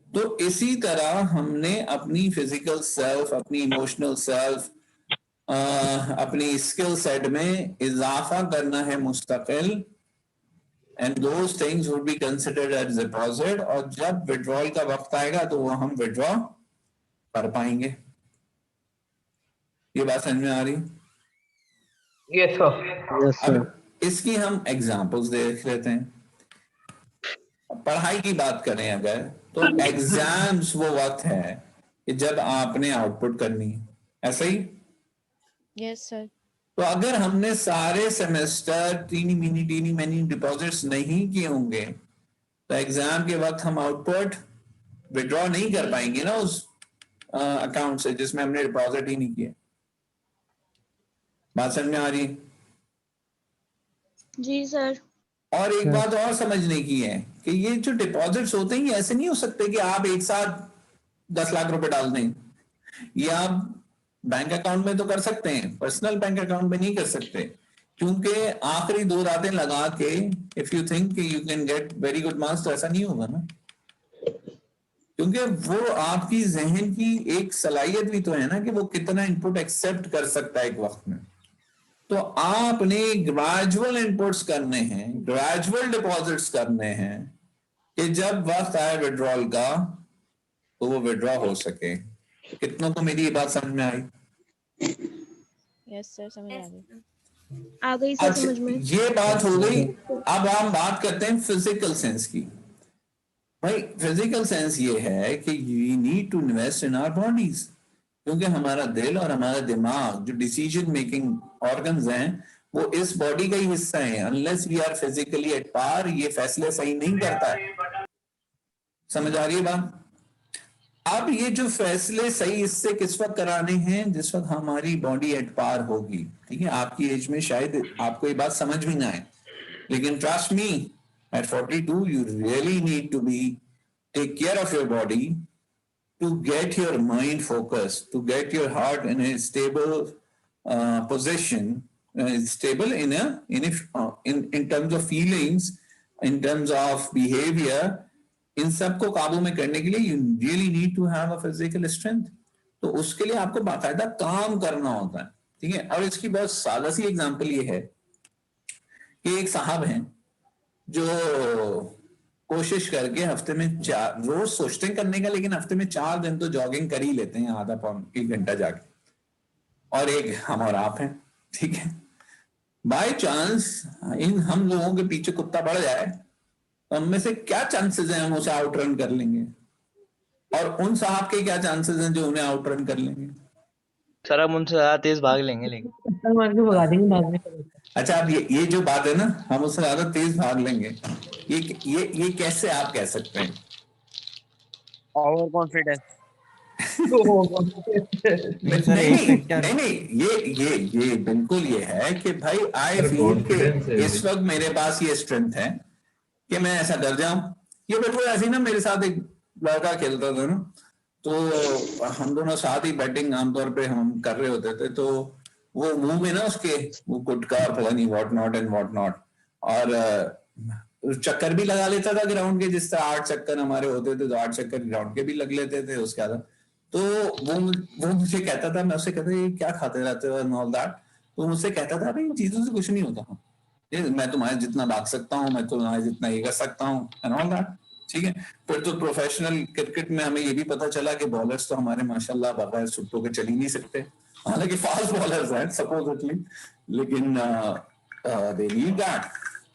तो इसी तरह हमने अपनी फिजिकल सेल्फ, अपनी इमोशनल सेल्फ, अपनी स्किल सेट में इजाफा करना है मुस्तकिल, and those things would be considered as deposit, और जब विड्रॉल का वक्त आएगा तो वो हम विड्रॉ कर पाएंगे। ये बात समझ में आ रही? Yes sir. अब इसकी हम एग्जांपल्स देख लेते हैं। पढ़ाई की बात करें अगर, तो एग्जाम्स वो वक्त है कि जब आपने आउटपुट करनी है, ऐसा ही? Yes sir. तो अगर हमने सारे सेमेस्टर टीनी मैनी डिपॉजिट्स नहीं किए होंगे तो एग्जाम के वक्त हम आउटपुट विड्रॉ नहीं कर पाएंगे ना उस अकाउंट से जिसमें हमने डिपॉजिट ही नहीं किए। बात समझ में आ रही? जी सर। और एक बात और समझने की है कि ये जो डिपॉजिट्स होते हैं ये ऐसे नहीं हो सकते कि आप एक साथ 10 लाख रुपए डाल दें। ये आप बैंक अकाउंट में तो कर सकते हैं, पर्सनल बैंक अकाउंट में नहीं कर सकते, क्योंकि आखिरी 2 रातें लगा के if you think you can get very good marks तो ऐसा नहीं होगा ना, क्योंकि वो आपकी जहन की एक सलाहियत भी तो है ना कि वो कितना इनपुट एक्सेप्ट कर सकता है एक वक्त में। तो आपने ग्रेजुअल इनपुट्स करने हैं, ग्रेजुअल डिपॉजिट्स करने हैं कि जब वक्त आए विड्रॉल का तो वो विड्रॉ हो सके। कितनों को मेरी ये बात समझ में आई? यस सर, समझ आ गई। आ गई सर समझ में। ये बात हो गई। अब हम बात करते हैं फिजिकल सेंस की। भाई फिजिकल सेंस ये है कि we need to invest in our bodies, क्योंकि हमारा दिल और हमारा दिमाग जो डिसीजन मेकिंग ऑर्गन्स हैं वो इस बॉडी का ही हिस्सा है। Unless we are physically at par ये फैसले सही नहीं करता है। समझ आ रही है बात? अब ये जो फैसले सही इससे किस वक्त कराने हैं? जिस वक्त हमारी बॉडी एट पार होगी। ठीक है, आपकी एज में शायद आपको ये बात समझ भी ना आए, लेकिन trust me at 42 you really need to take care of your body to get your mind focused, to get your heart in a stable position, stable in terms of feelings, in terms of behavior. इन सबको काबू में करने के लिए you really need to have a physical strength. तो उसके लिए आपको बाकायदा काम करना होता है। ठीक है, और इसकी बहुत सादा सी एग्जांपल ये है कि एक साहब हैं जो कोशिश करके हफ्ते में 4 रोज सोचते हैं करने का, लेकिन हफ्ते में 4 दिन तो जॉगिंग कर ही लेते हैं, आधा पौन 1 घंटा जाके। और एक हम और आप हैं। ठीक है, बाय चांस इन हम लोगों के पीछे कुत्ता बढ़ जाए तो हम में से क्या चांसेस हैं हम उसे आउटरन कर लेंगे, और उन साहब के क्या चांसेस हैं जो उन्हें आउटरन कर लेंगे? सर हम उनसे ज्यादा तेज भाग लेंगे, लेकिन मार के भगा देंगे भागने के। अच्छा, अब ये जो बात है ना, हम उससे ज्यादा तेज भाग लेंगे, ये कैसे आप कह सकते हैं? Over confidence. नहीं, ये बिल्कुल ये है कि भाई आई फील कि इस वक्त मेरे पास ये स्ट्रेंथ है कि मैं ऐसा कर जाऊं। ये बिल्कुल ऐसे ही ना, मेरे साथ एक लड़का खेलता था ना, तो हम दोनों साथ ही बैटिंग आमतौर पे हम कर रहे होते थे, तो वो मुंह में ना उसके वो गुटखा और पता नहीं what not and what not, और चक्कर भी लगा लेता था ग्राउंड के, जिस तरह 8 चक्कर हमारे होते थे तो 8 चक्कर ग्राउंड के भी लग लेते थे उसके बाद। तो वो मुझे कहता था, मैं उससे कहता ये क्या खाते रहते हो एंड ऑल दैट, तो मुझसे कहता था भाई इन चीजों से कुछ नहीं होता, मैं तुम्हारे जितना भाग सकता हूँ, मैं तुम्हारे जितना ये कर सकता हूँ एंड ऑल दैट। ठीक है, फिर तो प्रोफेशनल क्रिकेट में हमें ये भी पता चला कि बॉलर्स तो हमारे माशाल्लाह बगैर सुट्टों के चल ही नहीं सकते, हालांकि फास्ट बॉलर्स हैं सपोजिटली, लेकिन दे नीड दैट।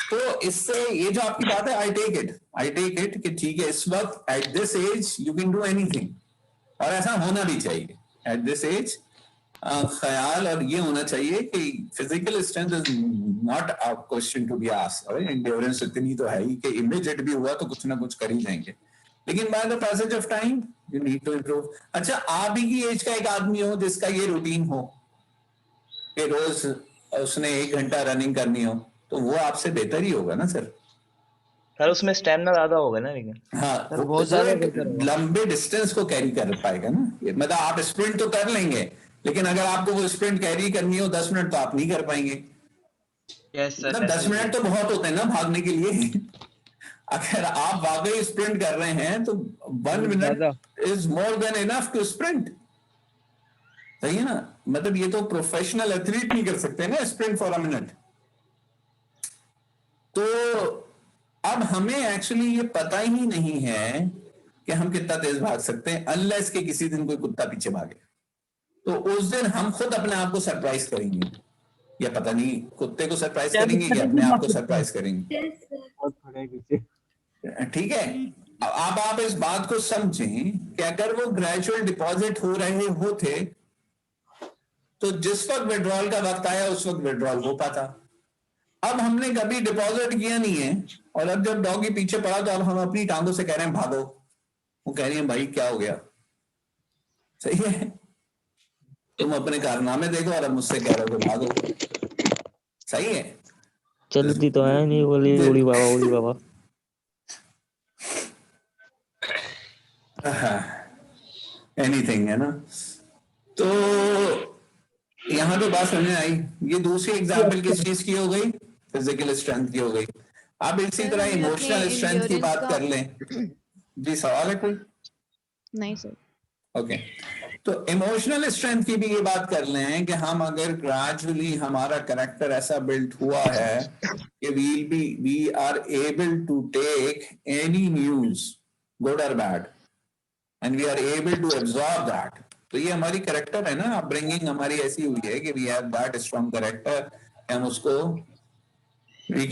तो इससे ये जो आपकी बात है, आई टेक इट कि ठीक है, इस वक्त at this age you can do anything, और ऐसा होना भी चाहिए एट दिस एज। ख्याल और ये होना चाहिए कि physical strength is not a question to be asked, और एंड्योरेंस इतनी तो है ही कि इमीडिएट भी हुआ तो कुछ ना कुछ कर ही जाएंगे, लेकिन by the passage of time you need to improve. अच्छा, आप ही की एज का एक आदमी हो जिसका ये रूटीन हो कि रोज उसने 1 घंटा रनिंग करनी हो, तो वो आपसे बेहतर ही होगा ना सर? सर उसमें स्टैमिना ज्यादा होगा ना, लेकिन हाँ, बहुत ज्यादा लंबे डिस्टेंस को कैरी कर पाएगा ना। मतलब आप स्प्रिंट तो कर लेंगे, लेकिन अगर आपको वो स्प्रिंट कैरी करनी हो 10 मिनट तो आप नहीं कर पाएंगे। यस सर, मतलब 10 मिनट तो बहुत होते हैं ना भागने के लिए। अगर आप वाकई स्प्रिंट कर रहे हैं तो 1 minute is more than enough to sprint. सही है ना, मतलब ये तो प्रोफेशनल एथलीट नहीं कर सकते ना स्प्रिंट फॉर अ मिनट। तो अब हमें एक्चुअली ये पता ही नहीं है कि हम कितना तेज भाग सकते हैं, अनलेस के किसी दिन कोई कुत्ता पीछे भागे, तो उस दिन हम खुद अपने आप को सरप्राइज करेंगे, या पता नहीं कुत्ते को सरप्राइज करेंगे कि अपने आप को सरप्राइज करेंगे। ठीक है, अब आप इस बात को समझें कि अगर वो ग्रेजुअल डिपॉजिट हो रहे होते तो जिस वक्त विड्रॉल का वक्त आया उस वक्त विड्रॉल हो पाता। अब हमने कभी डिपॉजिट किया नहीं है, और अब जब डॉगी पीछे पड़ा तो अब हम अपनी टांगों से कह रहे हैं भागो, वो कह रही है भाई क्या हो गया। सही है, तुम अपने कारनामे देखो और अब मुझसे कह रहे हो भागो। सही है, चलती तो है नहीं, बोली उड़ी बाबा। एनीथिंग है ना। तो यहां तो बात समझ आई। ये दूसरी एग्जाम्पल किस चीज की हो गई, फिजिकल स्ट्रेंथ की हो गई। अब इसी तरह इमोशनल स्ट्रेंथ की बात कर लें। जी सवाल है कोई? नहीं सर। ओके, तो इमोशनल स्ट्रेंथ की भी ये बात कर लें कि हम अगर ग्रेजुअली हमारा कैरेक्टर ऐसा बिल्ड हुआ है कि we are able to take any news good और bad and we are able to absorb that, तो ये हमारी कैरेक्टर है ना, अपब्रिंगिंग हमारी ऐसी हुई है कि we have that strong character, हम उसको we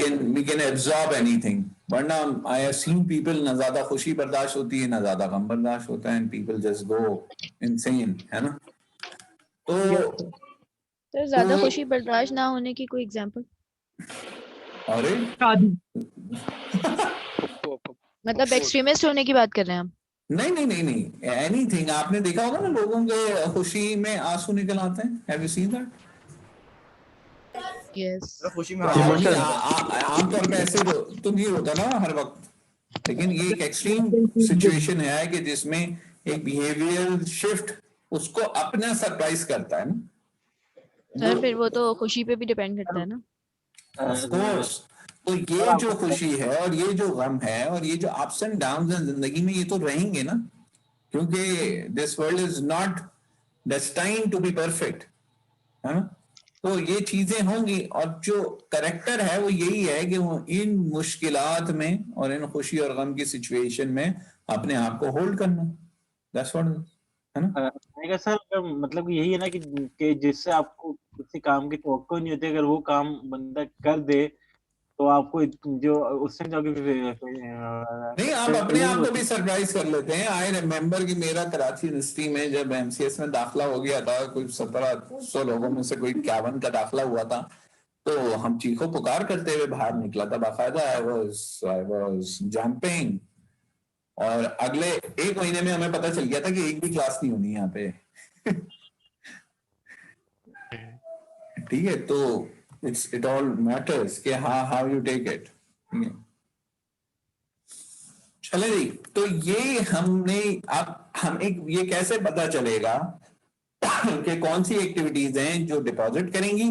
can absorb anything। वरना I have seen people ना ज्यादा खुशी बर्दाश्त होती है ना ज्यादा गम बर्दाश्त होता है, and people just go insane, है ना। तो सर ज्यादा खुशी बर्दाश्त ना होने की कोई एग्जांपल? अरे मतलब एक्सट्रीमिस्ट होने की बात कर रहे हैं हम? नहीं, एनीथिंग। आपने देखा होगा ना लोगों के खुशी में आंसू निकल आते हैं, have you seen that? Yes. खुशी में आमतौर पे ऐसे तो नहीं होता ना हर वक्त, लेकिन ये एक एक्सट्रीम सिचुएशन है कि जिसमें एक बिहेवियर शिफ्ट उसको अपना सरप्राइज करता है ना। सर फिर वो तो खुशी पे भी डिपेंड करता है ना। ऑफ कोर्स, तो ये जो खुशी है और ये जो गम है और ये जो अप्स एंड डाउन्स हैं जिंदगी में, ये तो रहेंगे ना, क्योंकि this world is not destined to be perfect, है ना। तो ये चीजें होंगी, और जो करेक्टर है वो यही है कि वो इन मुश्किलात में और इन खुशी और गम की सिचुएशन में अपने आप को होल्ड करना, दैट्स व्हाट, है ना। सर मतलब यही है ना कि जिससे आपको किसी काम की तवक्को नहीं होती, अगर वो काम बंदा कर दे तो आपको जो उससे नहीं, आप अपने आप को भी सरप्राइज कर लेते हैं। आई रिमेम्बर कि मेरा कराची यूनिवर्सिटी में जब एमसीएस में दाखिला हो गया था, कुछ 1700 लोगों में से कोई 51 का दाखिला हुआ था, तो हम चीखों पुकार करते हुए बाहर निकला था बाकायदा। आई वाज जंपिंग, और अगले 1 महीने में हमें पता चल गया था कि एक भी क्लास नहीं होनी यहाँ पे। ठीक है, तो it all matters कि how you take it। चले जी, तो ये हमने अब ये कैसे पता चलेगा कि कौन सी एक्टिविटीज हैं जो डिपॉजिट करेंगी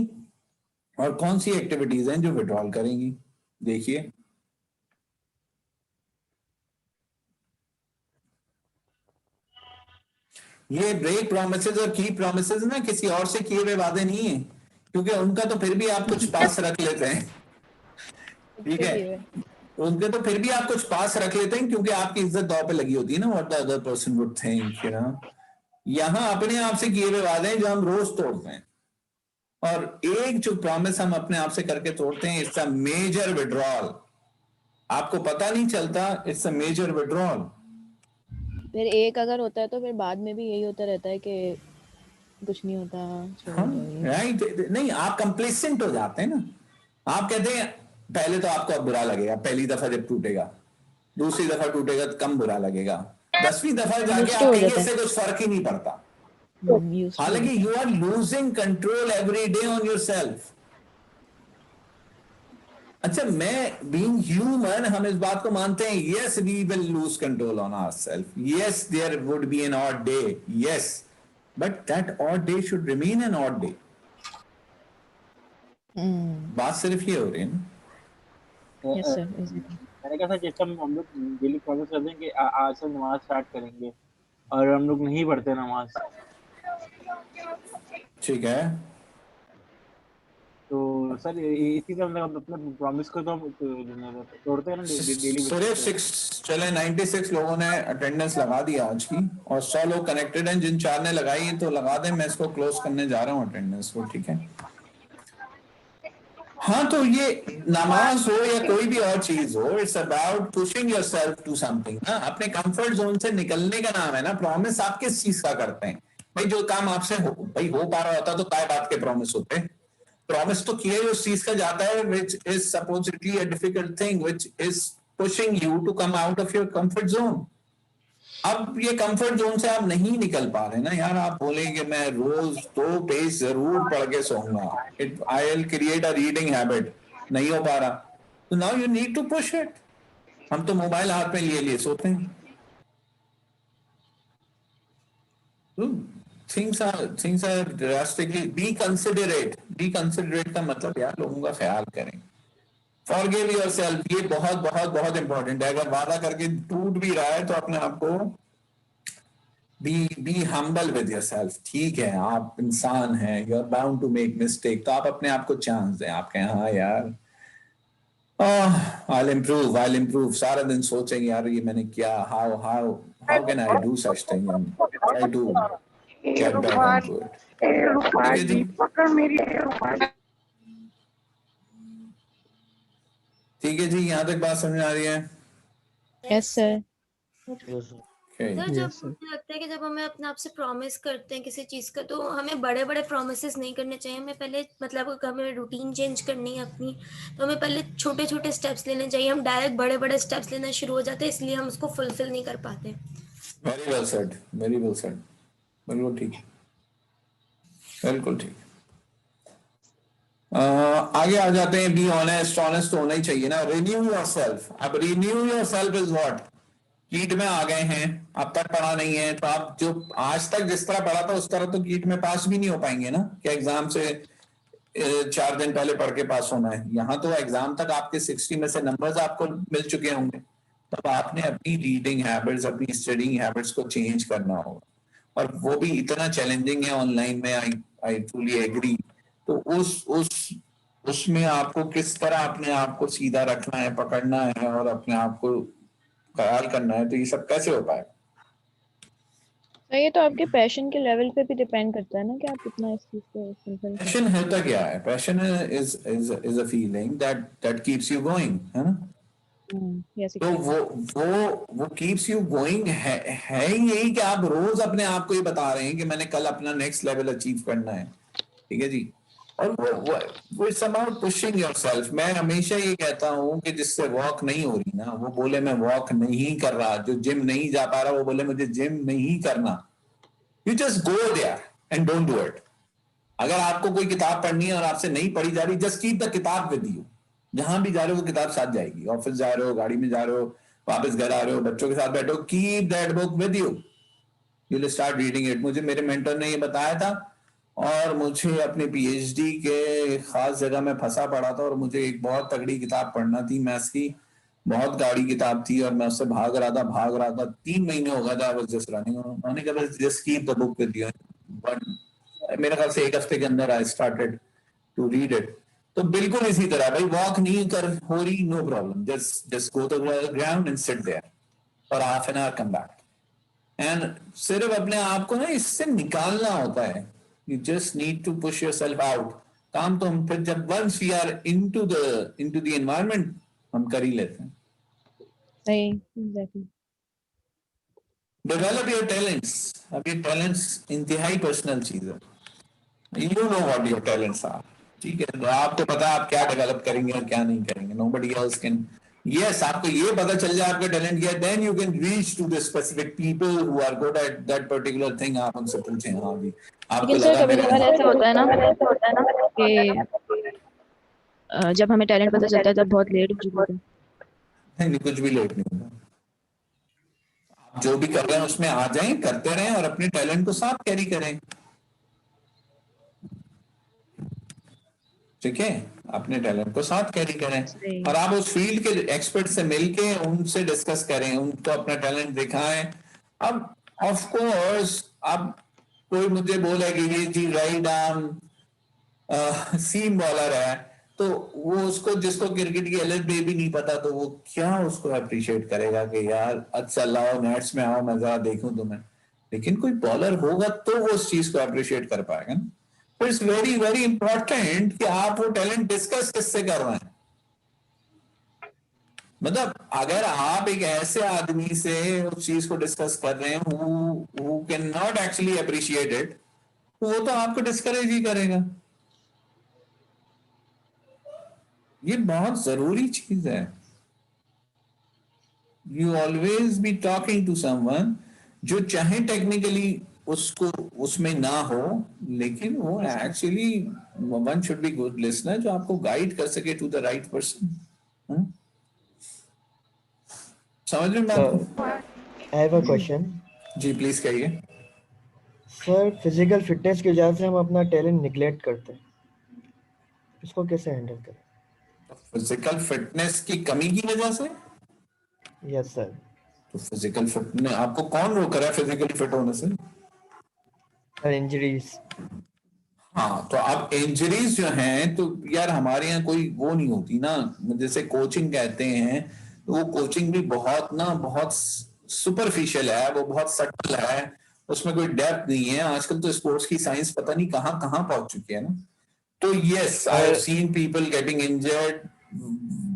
और कौन सी एक्टिविटीज हैं जो विड्रॉल करेंगी। देखिए, ये ब्रेक प्रॉमिसेस और की प्रॉमिसेस ना किसी और से किए हुए वादे नहीं है, क्योंकि उनका तो फिर भी आप कुछ पास रख लेते हैं। ठीक है, उनके तो फिर भी आप कुछ पास रख लेते हैं क्योंकि आपकी इज्जत दांव पे लगी होती है ना, what the other person would think, you know. यहाँ अपने आप से किए हुए वादे हैं जो हम रोज तोड़ते हैं, और एक जो प्रॉमिस हम अपने आप से करके तोड़ते हैं, इट्स अ मेजर विड्रॉल। आपको पता नहीं चलता, इट्स अ मेजर विड्रॉल। फिर एक अगर होता है तो फिर बाद में भी यही होता रहता है कि कुछ नहीं होता। राइट, नहीं, आप कंप्लेसेंट हो जाते हैं ना। आप कहते हैं पहले तो आपको अब बुरा लगेगा, पहली दफा जब टूटेगा, दूसरी दफा टूटेगा तो कम बुरा लगेगा, 10वीं दफा जाके आप कहेंगे इससे कुछ फर्क ही नहीं पड़ता। हालांकि you are losing control every day on yourself. अच्छा, मैं बीइंग ह्यूमन, हम इस बात को मानते हैं, yes we will lose control on ourselves, yes there would be an odd day, yes, but that odd day should remain an odd day। बात सिर्फ ये हो रही है ना। यस सर, मैंने कहा था जैसे हम लोग डेली प्रॉमिस करते हैं कि आज से नमाज स्टार्ट करेंगे और हम लोग नहीं पढ़ते नमाज, ठीक है, तो सर इसी से मतलब अपने प्रॉमिस को तो हम तोड़ते हैं ना डेली। सिर्फ 96 लोगों ने अटेंडेंस लगा दिया आज की, और 100 लोग कनेक्टेड हैं। जिन 4 ने लगाई है तो लगा दें, मैं इसको क्लोज करने जा रहा हूँ अटेंडेंस को, ठीक है। हाँ, तो ये नमाज हो या कोई भी और चीज हो, it's about pushing yourself to something ना। अपने कंफर्ट जोन से निकलने का नाम है ना प्रॉमिस। आप किस चीज का करते हैं भाई? जो काम आपसे हो पा रहा होता तो काय बात के प्रॉमिस होते? प्रॉमिस तो किया ही उस चीज का जाता है which is supposedly a difficult thing, which is pushing you to come out of your comfort zone. अब ये कंफर्ट जोन से आप नहीं निकल पा रहे ना यार। आप बोलेंगे मैं रोज 2 पेज जरूर पढ़ के सोऊंगा, I will create a reading habit, नहीं हो पा रहा, तो now you need to push it. हम तो मोबाइल हाथ में लिए सोते हैं। Things are drastically be considerate का मतलब यार लोगों का ख्याल करें। Forgive yourself, ये बहुत बहुत बहुत इंपॉर्टेंट है। अगर वादा करके टूट भी रहा है तो अपने आप को be humble with yourself। ठीक है, आप इंसान हैं, you are bound to make mistake, तो आप अपने आप को चांस दें। आप कहें हाँ यार I'll improve। सारा दिन सोचेंगे यार ये मैंने क्या, how can I do such thing and try to get back onto it। ठीक है जी, यहाँ तक बात समझ आ रही है? Yes sir. सर जब मुझे लगता है कि जब हमें अपने आप से प्रॉमिस करते हैं किसी चीज का, तो हमें बड़े बड़े प्रॉमिसेस नहीं करने चाहिए। हमें पहले मतलब हमें रूटीन चेंज करनी है अपनी, तो हमें पहले छोटे छोटे स्टेप्स लेने चाहिए। हम डायरेक्ट बड़े बड़े स्टेप्स लेना शुरू हो जाते हैं, इसलिए हम उसको फुलफिल नहीं कर पाते। वेरी वेल सेड, बिल्कुल ठीक, बिल्कुल ठीक। आगे आ जाते हैं। बी ऑनेस्ट तो होना ही चाहिए ना। Renew yourself. अब रिन्यू योरसेल्फ इज व्हाट? कीट में आ गए हैं, अब तक पढ़ा नहीं है, तो आप जो आज तक जिस तरह पढ़ा था उस तरह तो कीट में पास भी नहीं हो पाएंगे ना। क्या एग्जाम से 4 दिन पहले पढ़ के पास होना है? यहाँ तो एग्जाम तक आपके 60 में से नंबर्स आपको मिल चुके होंगे। तब आपने अपनी रीडिंग हैबिट्स, अपनी स्टडिंग हैबिट्स को चेंज करना होगा, और वो भी इतना चैलेंजिंग है ऑनलाइन में। I truly agree. तो उसमें आपको किस तरह अपने आप को सीधा रखना है, पकड़ना है और अपने आप को ख्याल करना है, तो ये सब कैसे हो पाएगा? ये तो आपके पैशन के लेवल पे भी डिपेंड करता है ना कि आप कितना इस चीज को। पैशन होता क्या है? Passion is a feeling that keeps you going, है ना? तो वो कीप्स यू गोइंग है यही कि आप रोज अपने आप को ये बता रहे हैं कि मैंने कल अपना नेक्स्ट लेवल अचीव करना है। ठीक है जी। और वो इट्स अबाउट पुशिंग योरसेल्फ। मैं हमेशा ये कहता हूँ कि जिससे वॉक नहीं हो रही ना, वो बोले मैं वॉक नहीं कर रहा। जो जिम नहीं जा पा रहा वो बोले मुझे जिम नहीं करना। You just go there and don't do it. अगर आपको कोई किताब पढ़नी है और आपसे नहीं पढ़ी जा रही, जस्ट कीप द किताब विद यू। जहां भी जा रहे हो वो किताब साथ जाएगी। ऑफिस जा रहे हो, गाड़ी में जा रहे हो, वापस घर आ रहे हो, बच्चों के साथ बैठो, keep that book with you, you will start reading it. मुझे मेरे मेंटर ने ये बताया था, और मुझे अपने पीएचडी के खास जगह में फंसा पड़ा था, और मुझे एक बहुत तगड़ी किताब पढ़ना थी मैथ्स की, बहुत गाड़ी किताब थी, और मैं उससे भाग रहा था। 3 महीने हो गया था, आई वाज जस्ट रनिंग। उन्होंने कहा just keep the book with you. But मेरे ख्याल से 1 हफ्ते के अंदर I started to read it. तो बिल्कुल इसी तरह भाई, वॉक नहीं कर हो रही, no problem, just go to the ground and sit there for half an hour, come back. And सिर्फ अपने आप को ना इससे निकालना होता है। You just need to push yourself out। काम तो हम फिर जब once we are into the environment हम कर ही लेते हैं। सही, exactly। Develop your talents। अब ये talents इंतहाई पर्सनल चीज है। You know what your talents are। ठीक है, तो आपको पता है आप क्या डेवलप करेंगे और क्या नहीं करेंगे। Nobody else can। Yes, आपको ये पता चल जाए आपका टैलेंट क्या है, then you can reach to the specific people who are good at that particular thing। आप उनसे पूछें। हाँ भी आपको लगा कभी-कभार ऐसा होता है ना कि जब हमें टैलेंट पता चलता है तब बहुत लेट हो चुका है। नहीं, कुछ भी लेट नहीं होता। आप जो भी कर रहे हैं उसमें आ जाएं, करते रहें और अपने टैलेंट को साथ कैरी करें। ठीक है, अपने टैलेंट को साथ कैरी करें, और आप उस फील्ड के एक्सपर्ट से मिलके उनसे डिस्कस करें, उनको अपना टैलेंट दिखाएं। अब ऑफ कोर्स अब कोई मुझे बोले कि ये जी राइट आर्म सीम बॉलर है, तो वो उसको जिसको क्रिकेट की एलएलबी भी नहीं पता, तो वो क्या उसको अप्रिशिएट करेगा कि यार अच्छा लाओ नेट्स में आओ मैं जरा देखूं तुम्हें। लेकिन कोई बॉलर होगा तो वो उस चीज को अप्रिशिएट कर पाएगा ना। तो इट्स वेरी वेरी इंपॉर्टेंट कि आप वो टैलेंट डिस्कस किससे कर रहे हैं। मतलब अगर आप एक ऐसे आदमी से उस चीज को डिस्कस कर रहे हैं who can not actually appreciate it, वो तो आपको डिस्करेज ही करेगा। ये बहुत जरूरी चीज है। You always be talking to someone जो चाहे टेक्निकली उसको उसमें ना हो, लेकिन वो actually one should be good listener जो आपको गाइड कर सके टू द राइट पर्सन। समझ में बात? I have a question. जी प्लीज कहिए। सर फिजिकल फिटनेस की वजह से हम अपना टैलेंट निगलेक्ट करते हैं, इसको कैसे हैंडल करें? फिजिकल फिटनेस की कमी की वजह से? Yes sir. तो फिजिकल फिटनेस आपको कौन रोक रहा है फिजिकली फिट होने से? इंजरीज। हाँ, तो अब इंजरीज जो हैं तो यार हमारे यहाँ कोई वो नहीं होती ना, जैसे कोचिंग कहते हैं, तो वो कोचिंग भी बहुत ना बहुत सुपरफिशियल है, वो बहुत सटल है, उसमें कोई डेप्थ नहीं है। आजकल तो स्पोर्ट्स की साइंस पता नहीं कहाँ कहाँ पहुंच चुकी है ना। तो yes, I have seen people getting injured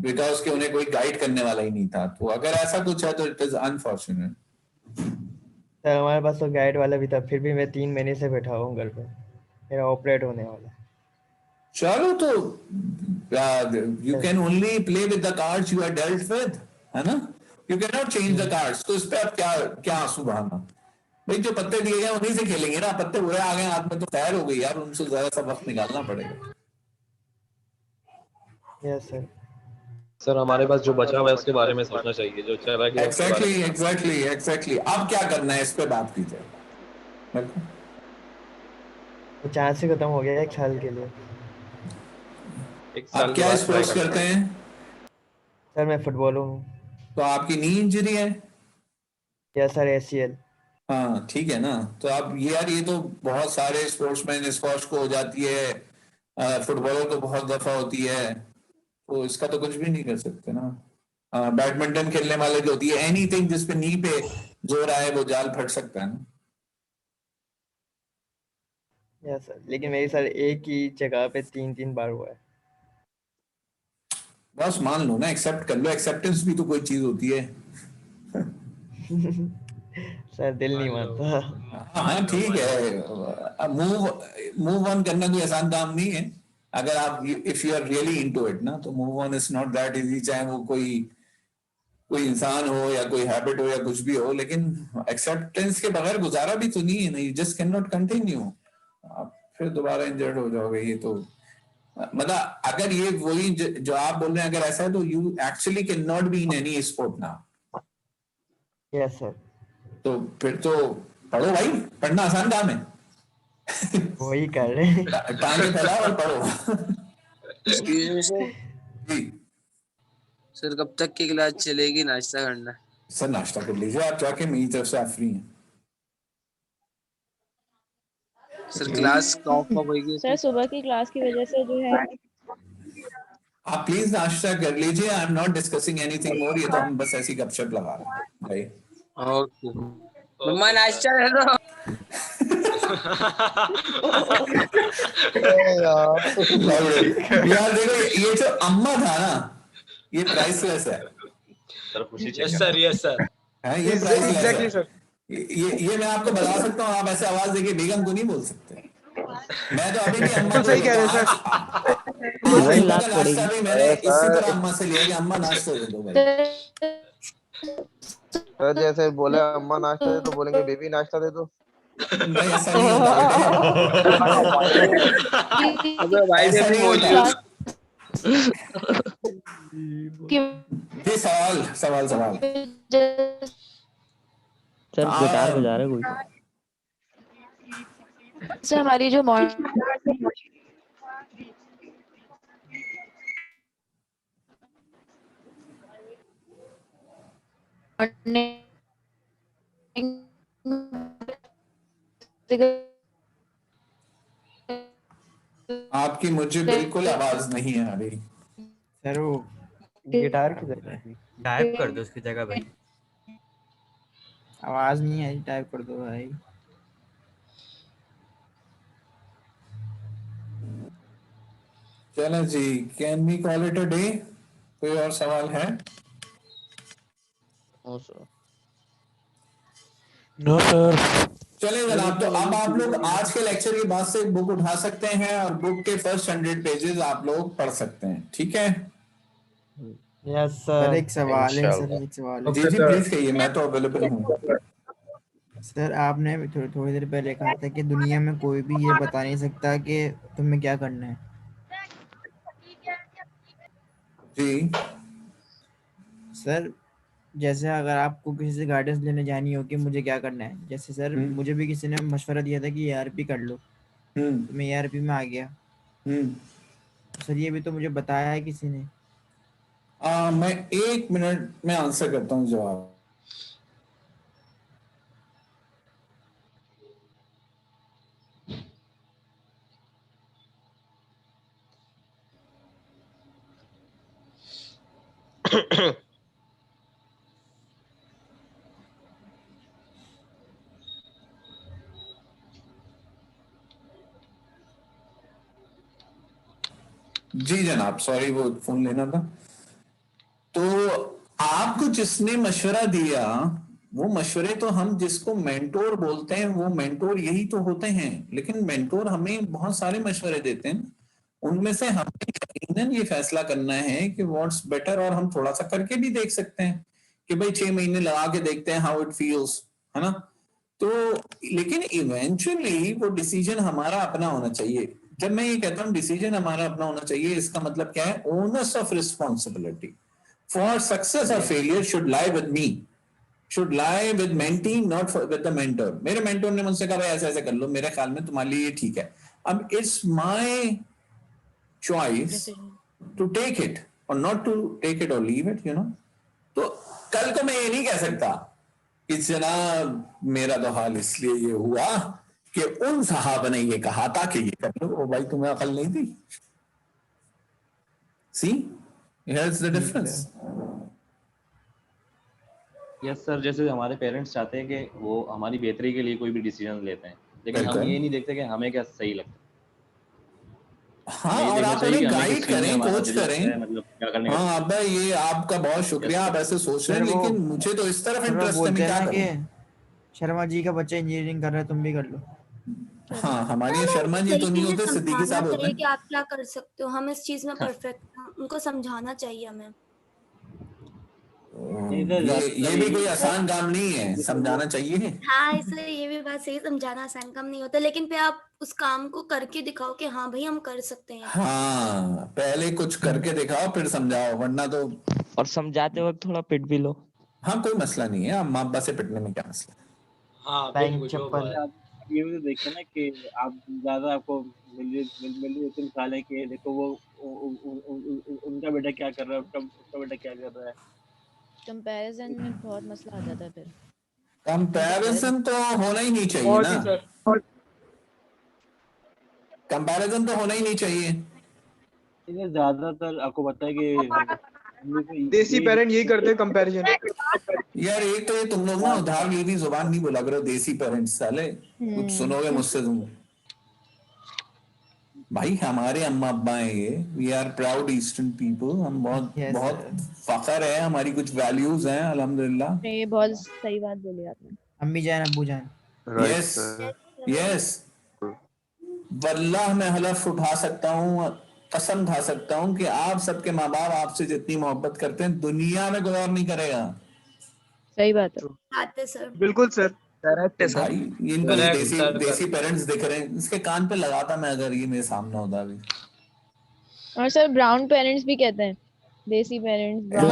because कि उन्हें कोई गाइड करने वाला ही नहीं था। तो अगर ऐसा कुछ है तो इट इज अनफॉर्चुनेट। सर हमारे पास तो गाइड वाला भी था, फिर भी मैं 3 महीने से बैठा हूँ घर पे, मेरा ऑपरेट होने वाला। चलो तो you can only play with the cards you are dealt with, है ना? You can not change the cards. तो इस पे आप क्या क्या आंसू बहाना? भाई जो पत्ते दिए गए उन्हीं से खेलेंगे ना। पत्ते बुरे आ गए हाथ में तो खैर हो गई यार, उनसे ज्यादा सा वक्त निकालना पड़ेगा। Yes sir. सर हमारे पास जो बचा हुआ है उसके बारे में सोचना चाहिए, जो चला गया उसके बारे में। एग्जैक्टली। अब क्या करना है इस पे बात कीजिए। तो चांस ही खत्म हो गया 1 साल के लिए। आप क्या स्पोर्ट्स करते हैं? सर मैं फुटबॉलर हूँ। तो आपकी नी इंजरी है? Yes sir, ACL। हाँ ठीक है ना। तो अब यार ये तो बहुत सारे स्पोर्ट्समैन, स्क्वॉश को हो जाती है, फुटबॉलर को बहुत दफा होती है, तो इसका तो कुछ भी नहीं कर सकते ना। बैडमिंटन खेलने वाले जो होती है, एनीथिंग जिसपे नी पे जोर आए वो जाल फट सकता है ना। यस सर, लेकिन मेरी सर एक ही जगह पे 3 बार हुआ है। बस मान लो ना, एक्सेप्ट कर लो। एक्सेप्टेंस भी तो कोई चीज होती है। सर दिल नहीं मानता। हाँ ठीक है, मूव ऑन करना कोई आसान काम नहीं है। अगर आप if you are really into it ना, तो move on is not that easy, चाहे वो कोई इंसान हो या कोई हैबिट हो या कुछ भी हो। लेकिन एक्सेप्टेंस के बगैर गुजारा भी तो नहीं है ना। You just can not continue. आप फिर दोबारा इंजर्ड हो जाओगे। ये तो मतलब अगर ये वही जो आप बोल रहे हैं अगर ऐसा है तो you actually can not be in any sport now. Yes sir. तो फिर तो पढ़ो भाई, पढ़ना आसान काम है। वही कर रहे हैं। टांगे फैलाओ और पढ़ो। सर कब तक की क्लास चलेगी? नाश्ता करना है। सर नाश्ता कर लीजिए आप जाके, मेरी तरफ से आप फ्री हैं। सर क्लास कब होगी? सर सुबह की क्लास की वजह से जो है आप प्लीज नाश्ता कर लीजिए। I am not discussing anything more. ये तो हम बस ऐसी गपशप लगा रहे हैं भाई। ओके मम्मा नाश्ता दे दो। यार देखो ये जो अम्मा था ना, ये प्राइसलेस है। सर खुशी यस सर यस सर है ये प्राइसलेस है। ये मैं आपको बता सकता हूँ। आप ऐसे आवाज देके बेगम को नहीं बोल सकते। मैं तो अभी भी अम्मा सही कह रहे हैं सर। वही लात पड़ेगी। नाश्ता भी मैंने इसी तरह अम्मा से लिया कि अम्मा नाश्ता दे दो भाई। सर जैसे बोले अम्मा नाश्ता दे तो बोलेंगे बेबी नाश्ता दे दो। नहीं ऐसा नहीं होता बेटे। अबे भाई ऐसा नहीं मौजूद होता। ये सवाल सर गिटार बजा रहे कोई। सर हमारी जो आपकी मुझे बिल्कुल आवाज नहीं आ रही। सर वो गिटार की जगह टाइप कर दो उसकी जगह भाई। आवाज नहीं आई, टाइप कर दो भाई। चलो जी, can we call it a day? कोई और सवाल है? No sir. चले जनाब, तो अब आप लोग आज के लेक्चर के बाद से बुक उठा सकते हैं और बुक के फर्स्ट 100 पेजेस आप लोग पढ़ सकते हैं, ठीक है? Yes sir sir. एक सवाल है, सर एक सवाल है। जी जी प्लीज कहिए, मैं तो अवेलेबल हूँ। सर आपने थोड़ी देर पहले कहा था कि दुनिया में कोई भी ये बता नहीं सकता कि तुम्हें क्या करना है। जी सर जैसे अगर आपको किसी से गाइडेंस लेने जानी हो कि मुझे क्या करना है, जैसे सर मुझे भी किसी ने मशवरा दिया था कि ARP कर लो, तो मैं ARP में आ गया। सर ये भी तो मुझे बताया है किसी ने। मैं 1 मिनट में आंसर करता हूँ जवाब। जी जनाब, सॉरी वो फोन लेना था। तो आपको जिसने मशवरा दिया, वो मशवरे तो हम जिसको मेंटोर बोलते हैं, वो मेंटोर यही तो होते हैं। लेकिन मेंटोर हमें बहुत सारे मशवरे देते हैं, उनमें से हमें यकीनन ये फैसला करना है कि व्हाट्स बेटर, और हम थोड़ा सा करके भी देख सकते हैं कि भाई 6 महीने लगा के देखते हैं हाउ इट फील्स, है ना? तो लेकिन इवेंचुअली वो डिसीजन हमारा अपना होना चाहिए। जब मैं ये कहता हूँ डिसीजन हमारा अपना होना चाहिए, इसका मतलब क्या है? Onus of responsibility for success और failure should lie with me, should lie with mentee, not with the mentor. मेरे मेंटर ने मुझसे कहा ऐसे ऐसे कर लो, मेरे ख्याल में तुम्हारे लिए ये ठीक है। अब it's my choice to take it और नॉट टू टेक इट और लीव इट, यू नो। तो कल को मैं ये नहीं कह सकता कि जनाब मेरा तो हाल इसलिए ये हुआ कि उन साहब ने ये कहा था कि ये कर लो। ओ भाई, तुम्हें अकल नहीं थी? सी, here's the difference. Yes sir, जैसे हमारे पेरेंट्स चाहते हैं कि वो हमारी बेहतरी के लिए कोई भी डिसीजन लेते हैं, लेकिन हम बिल्कुल। ये नहीं देखते कि हमें क्या सही लगता है। हाँ, हमें ये और देखना आप चाहिए उन्हें कि हमें गाइड किस चीज में करें, हमारा कोच दिल लगता करें। है, मतलब क्या करने का। हाँ अब्बा, ये आपका बहुत शुक्रिया, आप ऐसे सोच रहे हैं, सर वो लेकिन मुझे तो इस तरफ सर वो इंटरेस्ट है, मैं बोलते हैं क्या ना करूं? कि शर्मा जी का बच्चा इंजीनियरिंग कर रहा है, तुम भी कर लो। हाँ, हमारी हमें शर्मा जी सही तो नहीं चीजें होते, सिद्दीकी समझाना साहब होते चाहिए हैं। कि आप क्या कर सकते हो, हम इस चीज में परफेक्ट हैं, उनको समझाना चाहिए हमें। ये भी कोई आसान काम नहीं है, समझाना चाहिए। हाँ, इसलिए ये भी बात सही, समझाना आसान काम नहीं होता, लेकिन फिर आप उस काम को करके दिखाओ कि हाँ भाई हम कर सकते हैं। हाँ, पहले कुछ करके दिखाओ फिर समझाओ, वरना तो। और समझाते वक्त थोड़ा पिट भी लो। हाँ, कोई मसला नहीं है, अम्मा अब्बा से पिटने में क्या मसला है? हाँ टाइम चप्पल। आप ये भी तो देखिए ना कि आप ज्यादा आपको मिली मिसाल है कि देखो वो उनका बेटा क्या कर रहा है, उसका बेटा क्या कर रहा है। कंपैरिजन में बहुत मसला आ जाता है फिर। कंपैरिजन तो होना ही नहीं चाहिए ना। कंपैरिजन तो होना ही नहीं चाहिए। ये ज्यादातर आपको पता है कि देसी पेरेंट यही करते हैं, कंपैरिजन। यार एक तो ये तुम लोग ना उधार ली हुई जुबान नहीं बोला करो, देसी पेरेंट्स साले, कुछ सुनोगे मुझसे तुम। भाई हमारे अम्मा अब्बा हैं ये, we are proud eastern people, हम बहुत बहुत फखर है, हमारी कुछ वैल्यूज हैं अल्हम्दुलिल्लाह। ये बहुत सही बात बोली आपने। अम्मी जान अब्बू जान। यस यस, वल्लाह मैं हलफ उठा सकता हूँ, कसम खा सकता हूँ कि आप सबके माँ बाप आपसे जितनी मोहब्बत करते हैं दुनिया में कोई और नहीं करेगा। सही बात है। आते सर। बिल्कुल सर, करेक्ट है भाई, इनको देसी पेरेंट्स दिख रहे हैं, इसके कान पे लगाता मैं अगर ये मेरे सामने होता अभी। और सर ब्राउन पेरेंट्स भी कहते हैं, देसी पेरेंट्स ब्राउन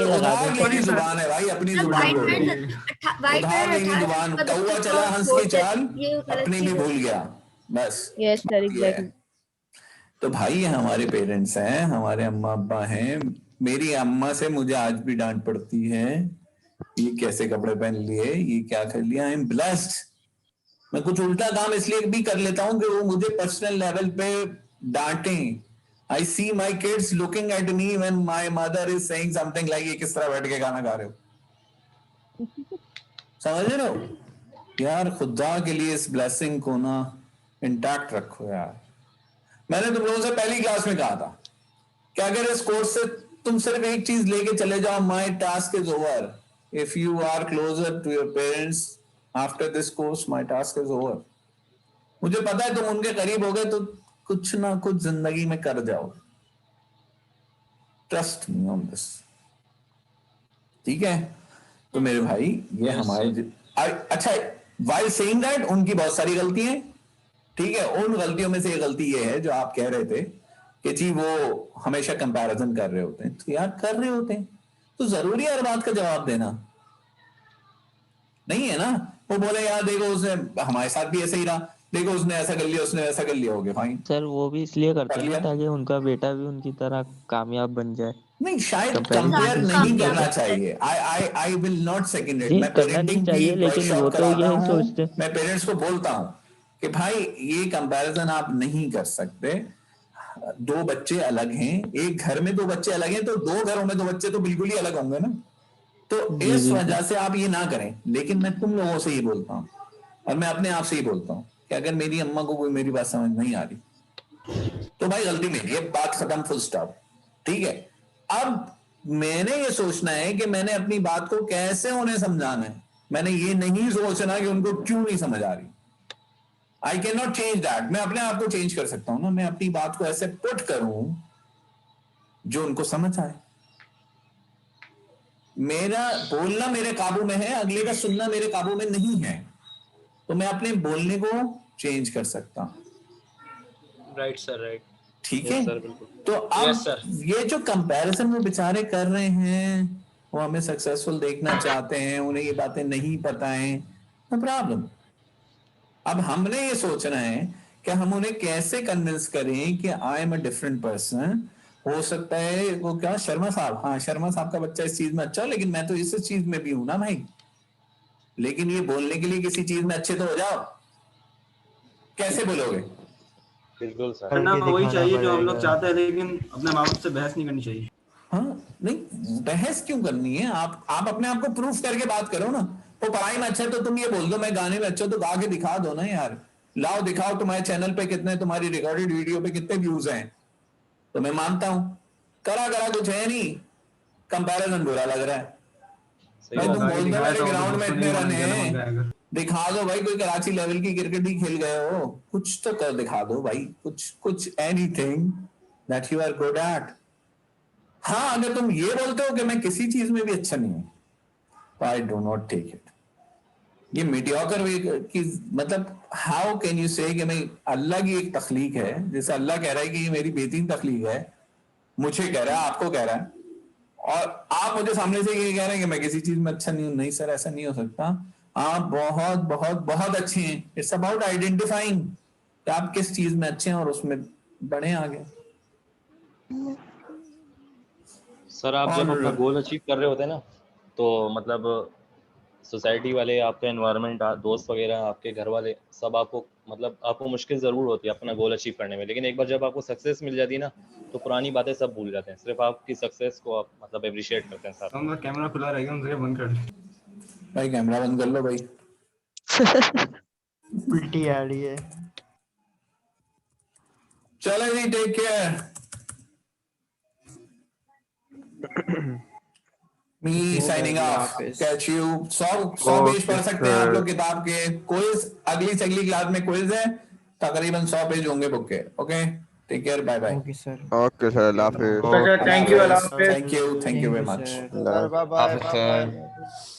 उधार लेनी जुबान है भाई, अपनी जुबान बोलो। उधार लेनी जुबान, कौवा चला हंस की चाल, अपनी भी भूल गया, बस। Yes sir, exactly. तो भाई ये हमारे पेरेंट्स हैं, हमारे अम्मा अब्बा हैं। मेरी अम्मा से मुझे आज भी डांट पड़ती है, ये कैसे कपड़े पहन लिए, ये क्या कर लिया। I am blessed. मैं कुछ उल्टा काम इसलिए भी कर लेता हूँ कि वो मुझे पर्सनल लेवल पे डांटें। I see my kids looking at me when my mother is saying something like ये किस तरह बैठ के खाना खा रहे हो, समझ रहे हो यार? खुदा के लिए इस ब्लेसिंग को ना इंटैक्ट रखो यार। मैंने तुम लोगों से पहली क्लास में कहा था कि अगर इस कोर्स से तुम सिर्फ एक चीज लेके चले जाओ, my task is over. If you are closer to your parents after this course, my task is over. मुझे पता है तुम उनके करीब हो गए तो कुछ ना कुछ जिंदगी में कर जाओ। ट्रस्ट मी ऑन दिस, ठीक है? तो मेरे भाई ये हमारे अच्छा, while saying that, उनकी बहुत सारी गलती है, ठीक है? उन गलतियों में से एक गलती ये है जो आप कह रहे थे कि जी वो हमेशा कंपैरिजन कर रहे होते हैं। तो यार कर रहे होते हैं तो जरूरी है हर बात का जवाब देना नहीं है ना? वो बोले यार देखो उसने हमारे साथ भी ऐसे ही रहा, देखो उसने ऐसा कर लिया, उसने ऐसा कर लिया, हो गया फाइन। सर वो भी इसलिए करते हैं ताकि उनका बेटा भी उनकी तरह कामयाब बन जाए। नहीं, शायद कंपेयर नहीं करना चाहिए। I will not second it. मैं पेरेंटिंग चाहिए, लेकिन वो तो यही सोचते हैं। मैं पेरेंट्स को बोलता हूँ कि भाई ये कंपैरिजन आप नहीं कर सकते। दो बच्चे अलग हैं, एक घर में दो बच्चे अलग हैं, तो दो घरों में दो बच्चे तो बिल्कुल ही अलग होंगे ना। तो इस वजह से आप ये ना करें। लेकिन मैं तुम लोगों से ही बोलता हूँ और मैं अपने आप से ही बोलता हूँ कि अगर मेरी अम्मा को कोई मेरी बात समझ नहीं आ रही तो भाई गलती मेरी है, बात खत्म, फुल स्टॉप, ठीक है? अब मैंने ये सोचना है कि मैंने अपनी बात को कैसे उन्हें समझाना है। मैंने ये नहीं सोचना कि उनको क्यों नहीं समझ आ रही। I can not change that. मैं अपने आप को चेंज कर सकता हूं ना। मैं अपनी बात को ऐसे पुट करूं जो उनको समझ आए। मेरा बोलना मेरे काबू में है, अगले का सुनना मेरे काबू में नहीं है। तो मैं अपने बोलने को चेंज कर सकता हूं। राइट सर, राइट, ठीक है? सर, बिल्कुल। तो अब ये जो कंपैरिजन वो बेचारे कर रहे हैं, वो हमें सक्सेसफुल देखना चाहते हैं, उन्हें ये बातें नहीं पता है, नो प्रॉब्लम। अब हमने ये सोचना है कि हम उन्हें कैसे कन्विंस करें कि I am a different person. हो सकता है वो क्या शर्मा साहब, हाँ शर्मा साहब का बच्चा इस चीज में अच्छा हो, लेकिन मैं तो इस चीज में भी हूं ना भाई। लेकिन ये बोलने के लिए किसी चीज में अच्छे तो हो जाओ। कैसे बोलोगे? बिल्कुल सर, ना वही चाहिए जो हम लोग चाहते हैं, लेकिन अपने माँ बाप से बहस नहीं करनी चाहिए। हाँ नहीं, बहस क्यों करनी है? आप अपने आप को प्रूफ करके बात करो ना। वो पढ़ाई में अच्छा है तो तुम ये बोल दो, मैं गाने में अच्छा तो गा के दिखा दो ना यार। लाओ दिखाओ तुम्हारे चैनल पे कितने, तुम्हारी रिकॉर्डेड वीडियो पे कितने व्यूज हैं। तो मैं मानता हूं करा कुछ है नहीं, कंपैरिजन बुरा लग रहा है। भाई तुम बोलते हो ग्राउंड में इतने रन हैं, दिखा दो भाई कोई कराची लेवल की क्रिकेट ही खेल गए हो, कुछ तो कर दिखा दो भाई, कुछ anything that you are good at. हाँ अगर तुम ये बोलते हो कि मैं किसी चीज में भी अच्छा नहीं हूं, तो I do not take it. ये मीडियोकर की मतलब हाउ कैन यू से कि मैं, अल्लाह की एक तख्लीक है, जैसे अल्लाह कह रहा है कि ये मेरी बेहतरीन तख्लीक है, मुझे कह रहा है, आपको कह रहा है, और आप मुझे सामने से ये कह रहे हैं कि मैं किसी चीज में अच्छा नहीं हूं। नहीं सर, ऐसा नहीं हो सकता। आप बहुत बहुत बहुत अच्छे हैं। इट्स अबाउट आइडेंटिफाइंग कि आप किस चीज में अच्छे हैं और उसमें बढ़े आगे। सर आप जब अपना गोल अचीव कर रहे होते हैं ना, तो मतलब सोसाइटी वाले, आपका एनवायरनमेंट, दोस्त वगैरह, आपके घर वाले सब आपको मतलब आपको मुश्किल ज़रूर होती है अपना गोल अचीव करने में, लेकिन एक बार जब आपको सक्सेस मिल जाती है ना, तो पुरानी बातें सब भूल जाते हैं। सिर्फ आपकी सक्सेस को आप मतलब अप्रिशिएट करते हैं साथ। हम कैमरा खुला रहेगा, मुझे बंद कर दो भाई, कैमरा बंद कर लो भाई। उल्टी आ रही है। चलो जी, take care. Me signing off. Catch you. 100 page पढ़ सकते हैं आप लोग किताब के। क्विज अगली से अगली क्लास में क्विज है, तकरीबन 100 पेज होंगे बुक के। Okay, take care, bye bye. Okay sir, okay sir, अल्लाह हाफिज। थैंक यू, अल्लाह हाफिज। Thank you very much. Bye bye.